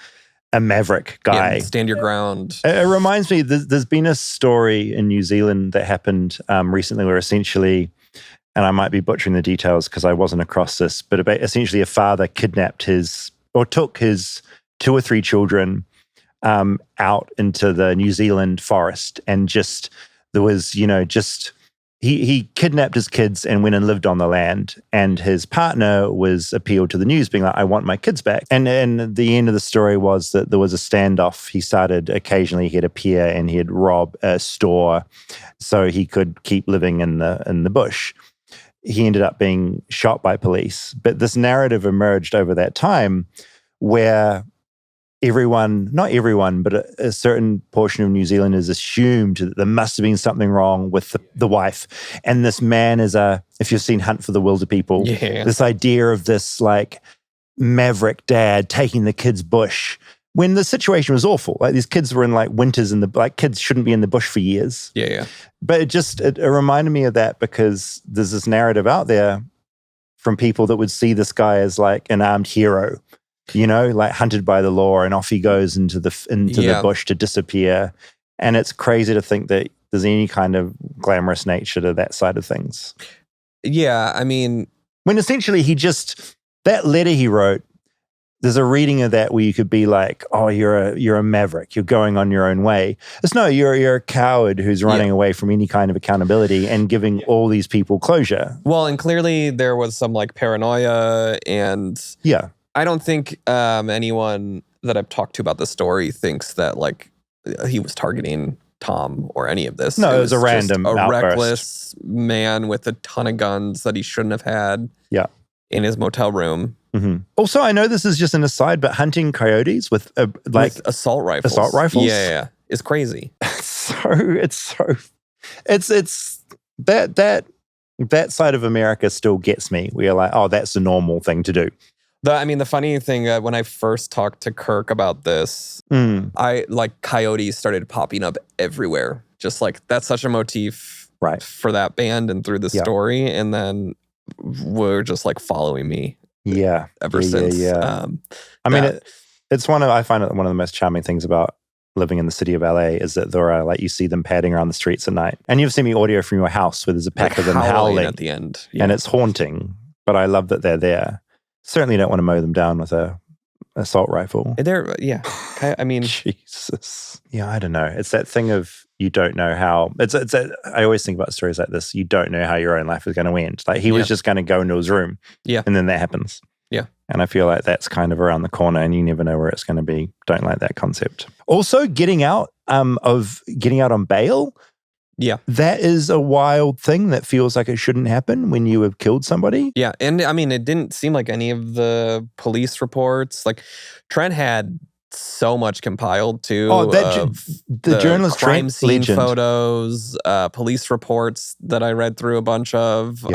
maverick guy. Stand your ground. It reminds me, there's been a story in New Zealand that happened recently where essentially, and I might be butchering the details because I wasn't across this, but essentially a father kidnapped took his 2 or 3 children out into the New Zealand forest, and there was, he kidnapped his kids and went and lived on the land, and his partner was appealed to the news being like, I want my kids back. And the end of the story was that there was a standoff. He'd appear and he'd rob a store so he could keep living in the bush. He ended up being shot by police. But this narrative emerged over that time where not everyone, but a certain portion of New Zealanders assumed that there must have been something wrong with the wife. And this man is if you've seen Hunt for the Wilder People, this idea of this like maverick dad taking the kids bush when the situation was awful. Like these kids were in like winters kids shouldn't be in the bush for years. Yeah. But it reminded me of that because there's this narrative out there from people that would see this guy as like an armed hero, like hunted by the law, and off he goes into the bush to disappear. And it's crazy to think that there's any kind of glamorous nature to that side of things. Yeah, I mean, when essentially that letter he wrote, there's a reading of that where you could be like, oh, you're a maverick, you're going on your own way. You're a coward who's running away from any kind of accountability and giving all these people closure. Well, and clearly there was some like paranoia and I don't think anyone that I've talked to about the story thinks that like he was targeting Tom or any of this. No, it was a random outburst. Reckless man with a ton of guns that he shouldn't have had in his motel room. Mm-hmm. Also, I know this is just an aside, but hunting coyotes with with assault rifles. Assault rifles? Yeah. is crazy. It's that side of America still gets me. We're like, oh, that's the normal thing to do. The funny thing, when I first talked to Kirk about this, coyotes started popping up everywhere. Just like, that's such a motif for that band and through the story. And then were just like following me. Ever since. I mean, I find it one of the most charming things about living in the city of LA is that there are, like, you see them padding around the streets at night. And you've seen me audio from your house where there's a pack of them howling at the end. And it's haunting, but I love that they're there. Certainly don't want to mow them down with a assault rifle. I mean, Jesus. Yeah, I don't know. It's that thing of you don't know how. I always think about stories like this. You don't know how your own life is going to end. Like, he was just going to go into his room. Yeah. And then that happens. Yeah. And I feel like that's kind of around the corner and you never know where it's going to be. Don't like that concept. Also, getting out on bail. Yeah. That is a wild thing that feels like it shouldn't happen when you have killed somebody. Yeah. And I mean, it didn't seem like any of the police reports, like Trent had so much compiled too. Oh, the journalist crime Trent scene legend. Photos, police reports that I read through a bunch of.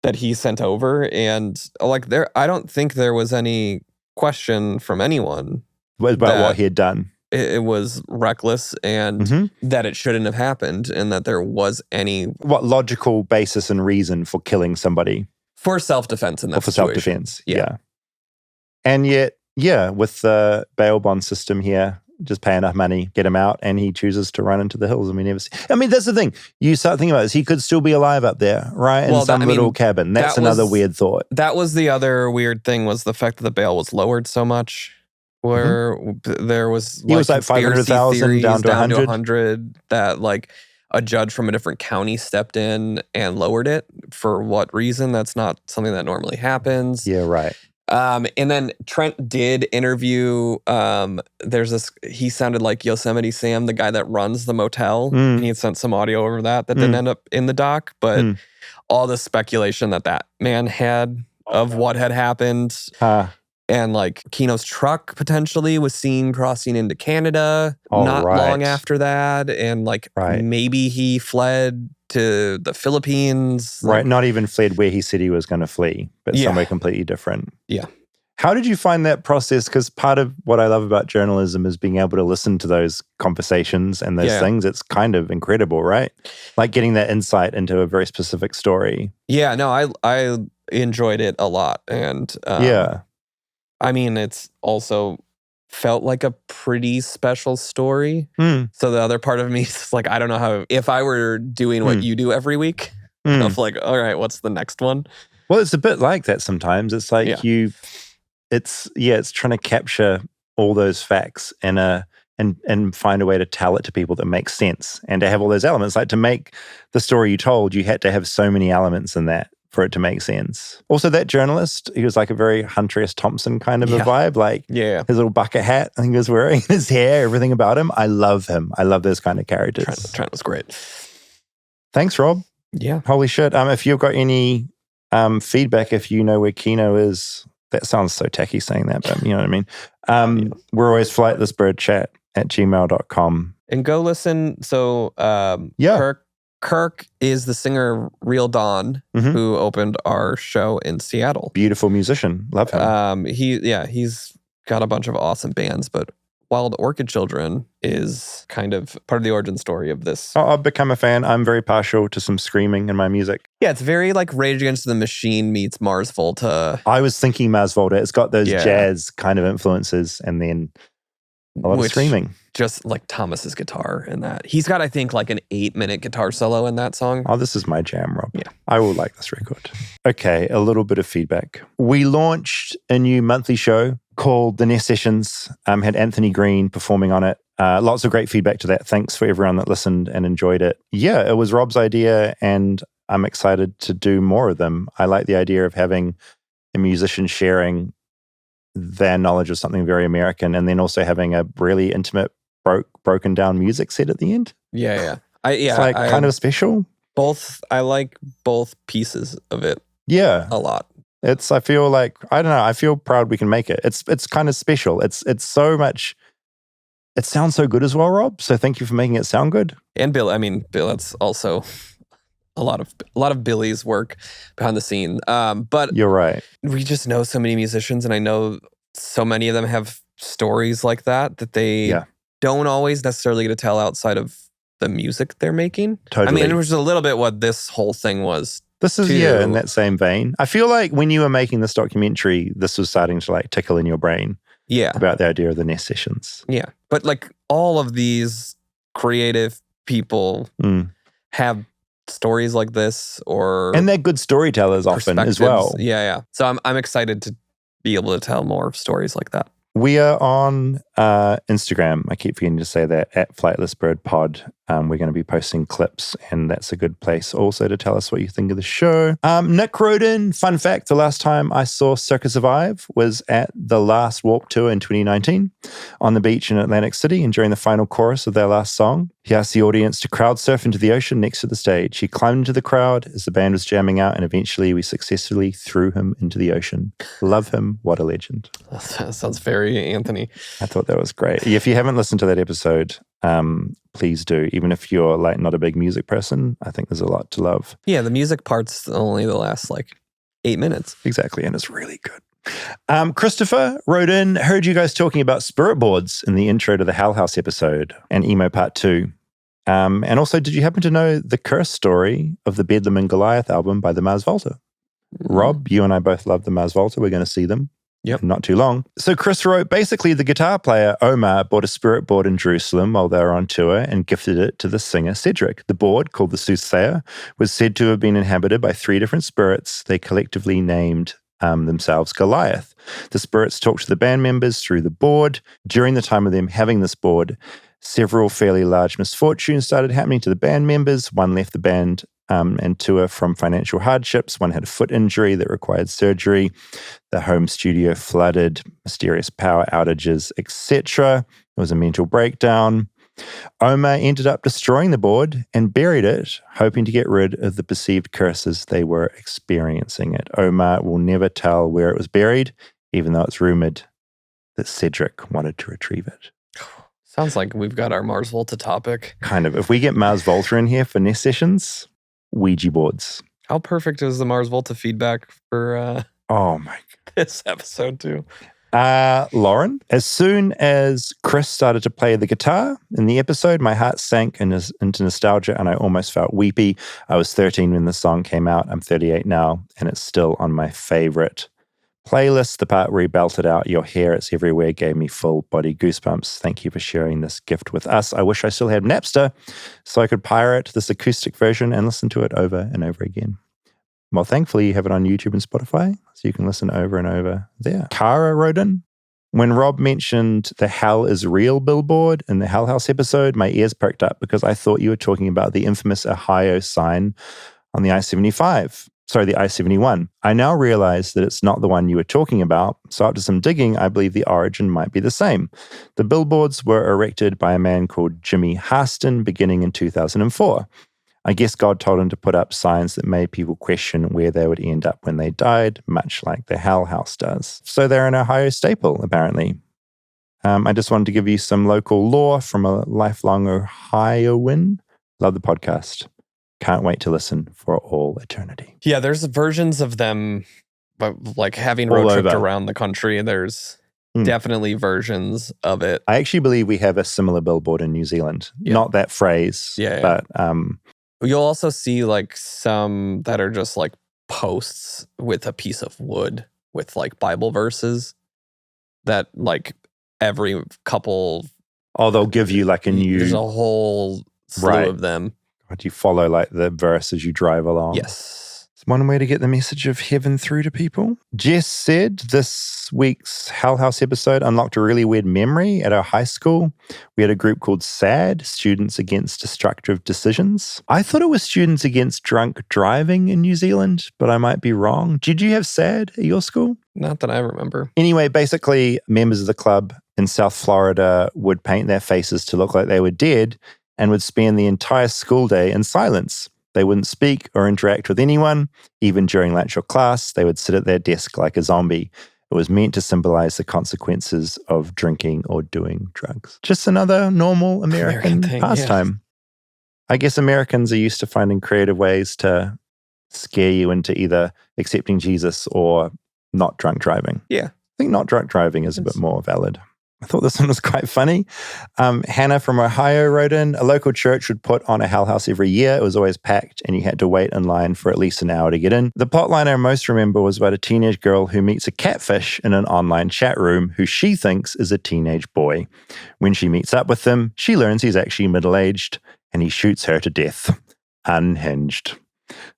That he sent over, and like I don't think there was any question from anyone about what he had done. It was reckless, and that it shouldn't have happened, and that there was any logical basis and reason for killing somebody for self-defense in that situation. Self-defense. Yeah. And yet, with the bail bond system here, just pay enough money, get him out, and he chooses to run into the hills, and we never see. I mean, that's the thing. You start thinking about this. He could still be alive up there, right? In some little cabin. That's another weird thought. That was the other weird thing, was the fact that the bail was lowered so much, where there was he was like 500,000 down to 100. That like a judge from a different county stepped in and lowered it. For what reason? That's not something that normally happens. Yeah, right. And then Trent did interview, he sounded like Yosemite Sam, the guy that runs the motel. And he had sent some audio over that didn't end up in the doc, but all the speculation that man had of what had happened. And like Kino's truck potentially was seen crossing into Canada long after that. And like maybe he fled to the Philippines. Right, not even fled where he said he was going to flee, but somewhere completely different. Yeah. How did you find that process? Because part of what I love about journalism is being able to listen to those conversations and those things. It's kind of incredible, right? Like getting that insight into a very specific story. Yeah, no, I enjoyed it a lot. And I mean, it's also felt like a pretty special story. So the other part of me is like, I don't know how, if I were doing what you do every week, of like, all right, what's the next one? Well, it's a bit like that sometimes. It's like it's trying to capture all those facts and find a way to tell it to people that makes sense and to have all those elements. Like to make the story you told, you had to have so many elements in that for it to make sense. Also, that journalist, he was like a very Hunter S. Thompson kind of a vibe. Like his little bucket hat, I think he was wearing, his hair, everything about him. I love him. I love those kind of characters. Trent was great. Thanks, Rob. Yeah. Holy shit. If you've got any feedback, if you know where Kino is, that sounds so tacky saying that, but you know what I mean? We're always flightlessbirdchat@gmail.com. And go listen. So Kirk is the singer Real Dawn, who opened our show in Seattle. Beautiful musician. Love him. He's got a bunch of awesome bands, but Wild Orchid Children is kind of part of the origin story of this. I've become a fan. I'm very partial to some screaming in my music. Yeah, it's very like Rage Against the Machine meets Mars Volta. I was thinking Mars Volta. It's got those jazz kind of influences and then a lot of screaming. Just like Thomas's guitar in that. He's got, I think, like an 8-minute guitar solo in that song. Oh, this is my jam, Rob. Yeah. I will like this record. Okay, a little bit of feedback. We launched a new monthly show called The Nest Sessions. Had Anthony Green performing on it. Lots of great feedback to that. Thanks for everyone that listened and enjoyed it. Yeah, it was Rob's idea and I'm excited to do more of them. I like the idea of having a musician sharing their knowledge of something very American and then also having a really intimate broken down music set at the end. Yeah. It's like kind of special. I like both pieces of it. Yeah. A lot. I feel like, I don't know, I feel proud we can make it. It's kind of special. It's so much it sounds so good as well, Rob. So thank you for making it sound good. And Bill, that's also a lot of Billy's work behind the scene. But You're right. We just know so many musicians, and I know so many of them have stories like that they don't always necessarily get to tell outside of the music they're making. Totally. I mean, it was a little bit what this whole thing was. This is, in that same vein. I feel like when you were making this documentary, this was starting to like tickle in your brain. Yeah. About the idea of the Nest sessions. Yeah. But like all of these creative people have stories like this, and they're good storytellers often as well. Yeah. So I'm excited to be able to tell more stories like that. We are on Instagram. I keep forgetting to say that, at Flightless Bird Pod. We're going to be posting clips, and that's a good place also to tell us what you think of the show. Nick wrote in, fun fact, the last time I saw Circa Survive was at the last Warped Tour in 2019 on the beach in Atlantic City, and during the final chorus of their last song, he asked the audience to crowd surf into the ocean next to the stage. He climbed into the crowd as the band was jamming out, and eventually we successfully threw him into the ocean. Love him. What a legend. That sounds very Anthony. I thought that was great. If you haven't listened to that episode, please do. Even if you're like not a big music person, I think there's a lot to love. Yeah, the music part's only the last like 8 minutes. Exactly, and it's really good. Christopher wrote in, heard you guys talking about spirit boards in the intro to the Hell House episode and Emo Part 2. And also, did you happen to know the curse story of the Bedlam and Goliath album by the Mars Volta? Rob, you and I both love the Mars Volta. We're going to see them. Yep. Not too long. So Chris wrote, basically the guitar player Omar bought a spirit board in Jerusalem while they were on tour and gifted it to the singer Cedric. The board, called the Soothsayer, was said to have been inhabited by 3 different spirits. They collectively named themselves Goliath. The spirits talked to the band members through the board. During the time of them having this board, several fairly large misfortunes started happening to the band members. One left the band and tour from financial hardships. One had a foot injury that required surgery. The home studio flooded, mysterious power outages, etc. It was a mental breakdown. Omar ended up destroying the board and buried it, hoping to get rid of the perceived curses they were experiencing it. Omar will never tell where it was buried, even though it's rumored that Cedric wanted to retrieve it. Sounds like we've got our Mars Volta topic. Kind of. If we get Mars Volta in here for Nest sessions, Ouija boards. How perfect is the Mars Volta feedback for oh my this episode too? Lauren, as soon as Chris started to play the guitar in the episode, my heart sank into nostalgia and I almost felt weepy. I was 13 when the song came out. I'm 38 now, and it's still on my favorite playlist. The part where he belted out "Your hair, it's everywhere" gave me full body goosebumps. Thank you for sharing this gift with us. I wish I still had Napster so I could pirate this acoustic version and listen to it over and over again. Well, thankfully, you have it on YouTube and Spotify, so you can listen over and over there. Cara wrote in, when Rob mentioned the Hell is Real billboard in the Hell House episode, my ears perked up because I thought you were talking about the infamous Ohio sign on the I-75. Sorry, the I-71. I now realize that it's not the one you were talking about, so after some digging, I believe the origin might be the same. The billboards were erected by a man called Jimmy Harston beginning in 2004. I guess God told him to put up signs that made people question where they would end up when they died, much like the Hell House does. So they're an Ohio staple, apparently. I just wanted to give you some local lore from a lifelong Ohioan. Love the podcast. Can't wait to listen for all eternity. Yeah, there's versions of them, like having road tripped around the country. There's definitely versions of it. I actually believe we have a similar billboard in New Zealand. Yeah. Not that phrase, but... You'll also see like some that are just like posts with a piece of wood with like Bible verses that like every couple... Oh, they'll give you like a new... There's a whole slew of them. Do you follow like the verse as you drive along? Yes. It's one way to get the message of heaven through to people. Jess said this week's Hell House episode unlocked a really weird memory at our high school. We had a group called SAD, Students Against Destructive Decisions. I thought it was Students Against Drunk Driving in New Zealand, but I might be wrong. Did you have SAD at your school? Not that I remember. Anyway, basically, members of the club in South Florida would paint their faces to look like they were dead and would spend the entire school day in silence. They wouldn't speak or interact with anyone. Even during lunch or class, they would sit at their desk like a zombie. It was meant to symbolize the consequences of drinking or doing drugs. Just another normal American thing, pastime. I guess Americans are used to finding creative ways to scare you into either accepting Jesus or not drunk driving. Yeah. I think not drunk driving is a bit more valid. I thought this one was quite funny. Hannah from Ohio wrote in, a local church would put on a Hell House every year. It was always packed and you had to wait in line for at least an hour to get in. The plotline I most remember was about a teenage girl who meets a catfish in an online chat room who she thinks is a teenage boy. When she meets up with him, she learns he's actually middle-aged and he shoots her to death. Unhinged.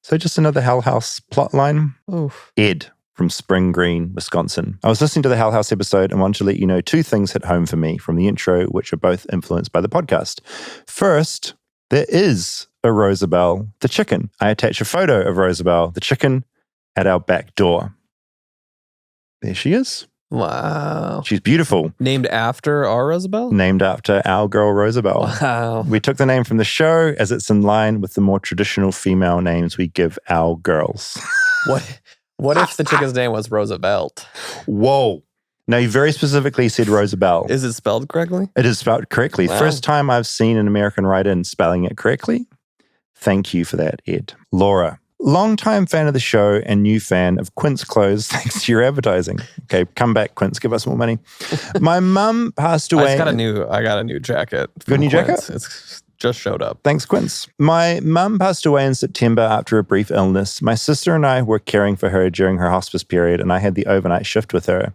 So just another Hell House plotline. Oof. Ed from Spring Green, Wisconsin. I was listening to the Hell House episode and wanted to let you know two things hit home for me from the intro, which are both influenced by the podcast. First, there is a Rosabelle the chicken. I attach a photo of Rosabelle the chicken at our back door. There she is. Wow. She's beautiful. Named after our Rosabelle? Named after our girl Rosabelle. Wow. We took the name from the show as it's in line with the more traditional female names we give our girls. What if the chicken's name was Roosevelt? Whoa. No, you very specifically said Rosabelle. Is it spelled correctly? It is spelled correctly. Wow. First time I've seen an American write-in spelling it correctly. Thank you for that, Ed. Laura, longtime fan of the show and new fan of Quince clothes thanks to your advertising. Okay, come back, Quince. Give us more money. My mum passed away. I got a new jacket. Got a new jacket? It's just showed up. Thanks, Quince. My mum passed away in September after a brief illness. My sister and I were caring for her during her hospice period, and I had the overnight shift with her.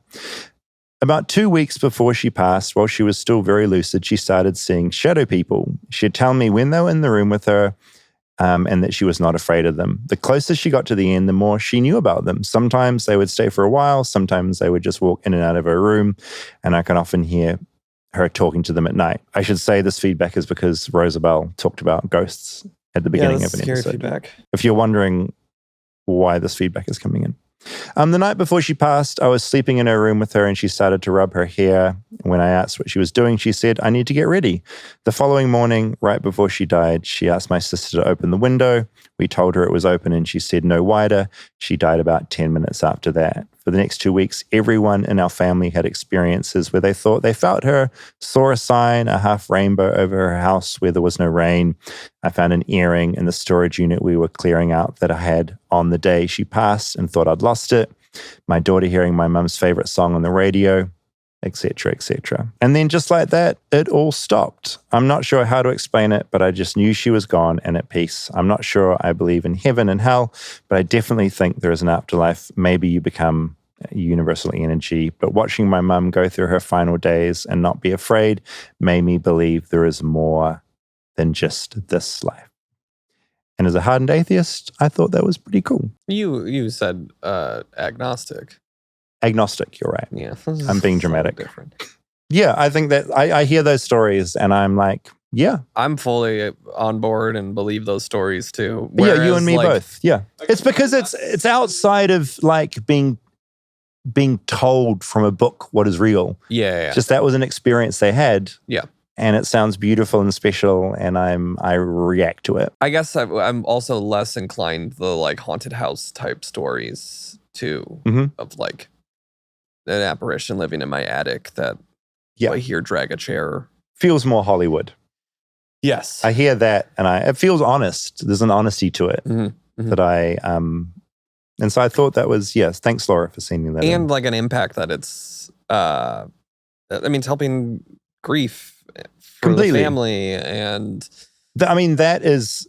About 2 weeks before she passed, while she was still very lucid, she started seeing shadow people. She'd tell me when they were in the room with her, and that she was not afraid of them. The closer she got to the end, the more she knew about them. Sometimes they would stay for a while. Sometimes they would just walk in and out of her room, and I can often hear her talking to them at night. I should say this feedback is because Rosabelle talked about ghosts at the beginning of an scary episode. Feedback. If you're wondering why this feedback is coming in. The night before she passed, I was sleeping in her room with her and she started to rub her hair. When I asked what she was doing, she said, I need to get ready. The following morning, right before she died, she asked my sister to open the window. We told her it was open and she said no wider. She died about 10 minutes after that. For the next 2 weeks, everyone in our family had experiences where they thought they felt her, saw a sign, a half rainbow over her house where there was no rain. I found an earring in the storage unit we were clearing out that I had on the day she passed and thought I'd lost it. My daughter hearing my mum's favorite song on the radio, etc., etc. And then just like that, it all stopped. I'm not sure how to explain it, but I just knew she was gone and at peace. I'm not sure I believe in heaven and hell, but I definitely think there is an afterlife. Maybe you become universal energy, but watching my mum go through her final days and not be afraid made me believe there is more than just this life. And as a hardened atheist, I thought that was pretty cool. You said agnostic. Agnostic, you're right. Yeah. I'm being dramatic. Different. Yeah, I think that I hear those stories and I'm like, yeah. I'm fully on board and believe those stories too. Yeah, you and me both. Yeah. It's because it's outside of like being told from a book what is real. Yeah. Just that was an experience they had. Yeah. And it sounds beautiful and special and I react to it. I guess I'm also less inclined to the like haunted house type stories too, of like an apparition living in my attic that I hear drag a chair. Feels more Hollywood. Yes. I hear that and it feels honest. There's an honesty to it that I and so I thought that was, yes, thanks Laura for sending that and in. like an impact that it's it's helping grief for completely. The family and that is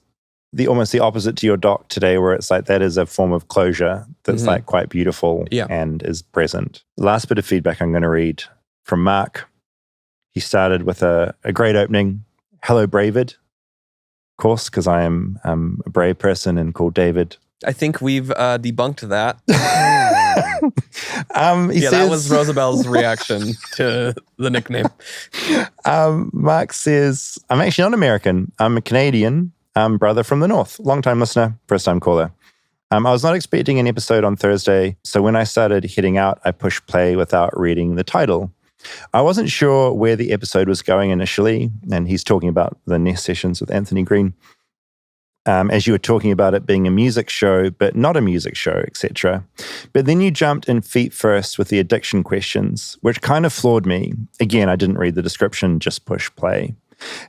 almost the opposite to your doc today, where it's like that is a form of closure that's like quite beautiful and is present. Last bit of feedback I'm going to read from Mark. He started with a great opening. Hello, Bravid. Of course, because I am a brave person and called David. I think we've debunked that. He says, that was Rosabelle's reaction to the nickname. Mark says, I'm actually not American. I'm a Canadian brother from the North. Long-time listener, first-time caller. I was not expecting an episode on Thursday, so when I started heading out, I pushed play without reading the title. I wasn't sure where the episode was going initially, and he's talking about the Nest sessions with Anthony Green. as you were talking about it being a music show, but not a music show, etc. But then you jumped in feet first with the addiction questions, which kind of floored me. Again, I didn't read the description, just push play.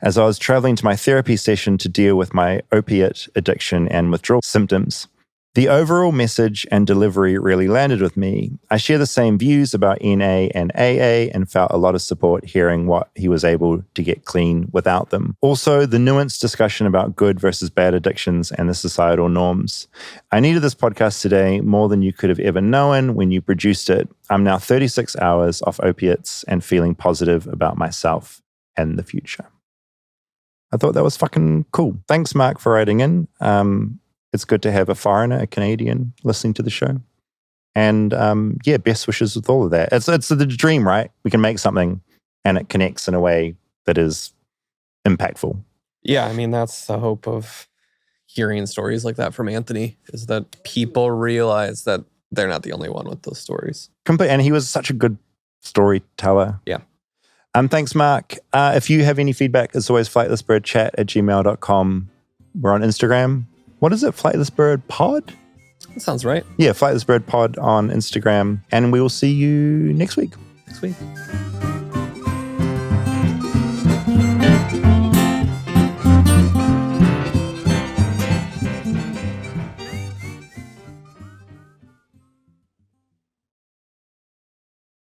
As I was traveling to my therapy session to deal with my opiate addiction and withdrawal symptoms. The overall message and delivery really landed with me. I share the same views about NA and AA and felt a lot of support hearing what he was able to get clean without them. Also, the nuanced discussion about good versus bad addictions and the societal norms. I needed this podcast today more than you could have ever known when you produced it. I'm now 36 hours off opiates and feeling positive about myself and the future. I thought that was fucking cool. Thanks, Mark, for writing in. It's good to have a foreigner, a Canadian, listening to the show. And best wishes with all of that. It's the dream, right? We can make something and it connects in a way that is impactful. Yeah, I mean, that's the hope of hearing stories like that from Anthony, is that people realize that they're not the only one with those stories. And he was such a good storyteller. Yeah. Thanks, Mark. If you have any feedback, it's always flightlessbirdchat@gmail.com. We're on Instagram. What is it? Flightless Bird Pod? That sounds right. Yeah, Flightless Bird Pod on Instagram. And we will see you next week. Next week.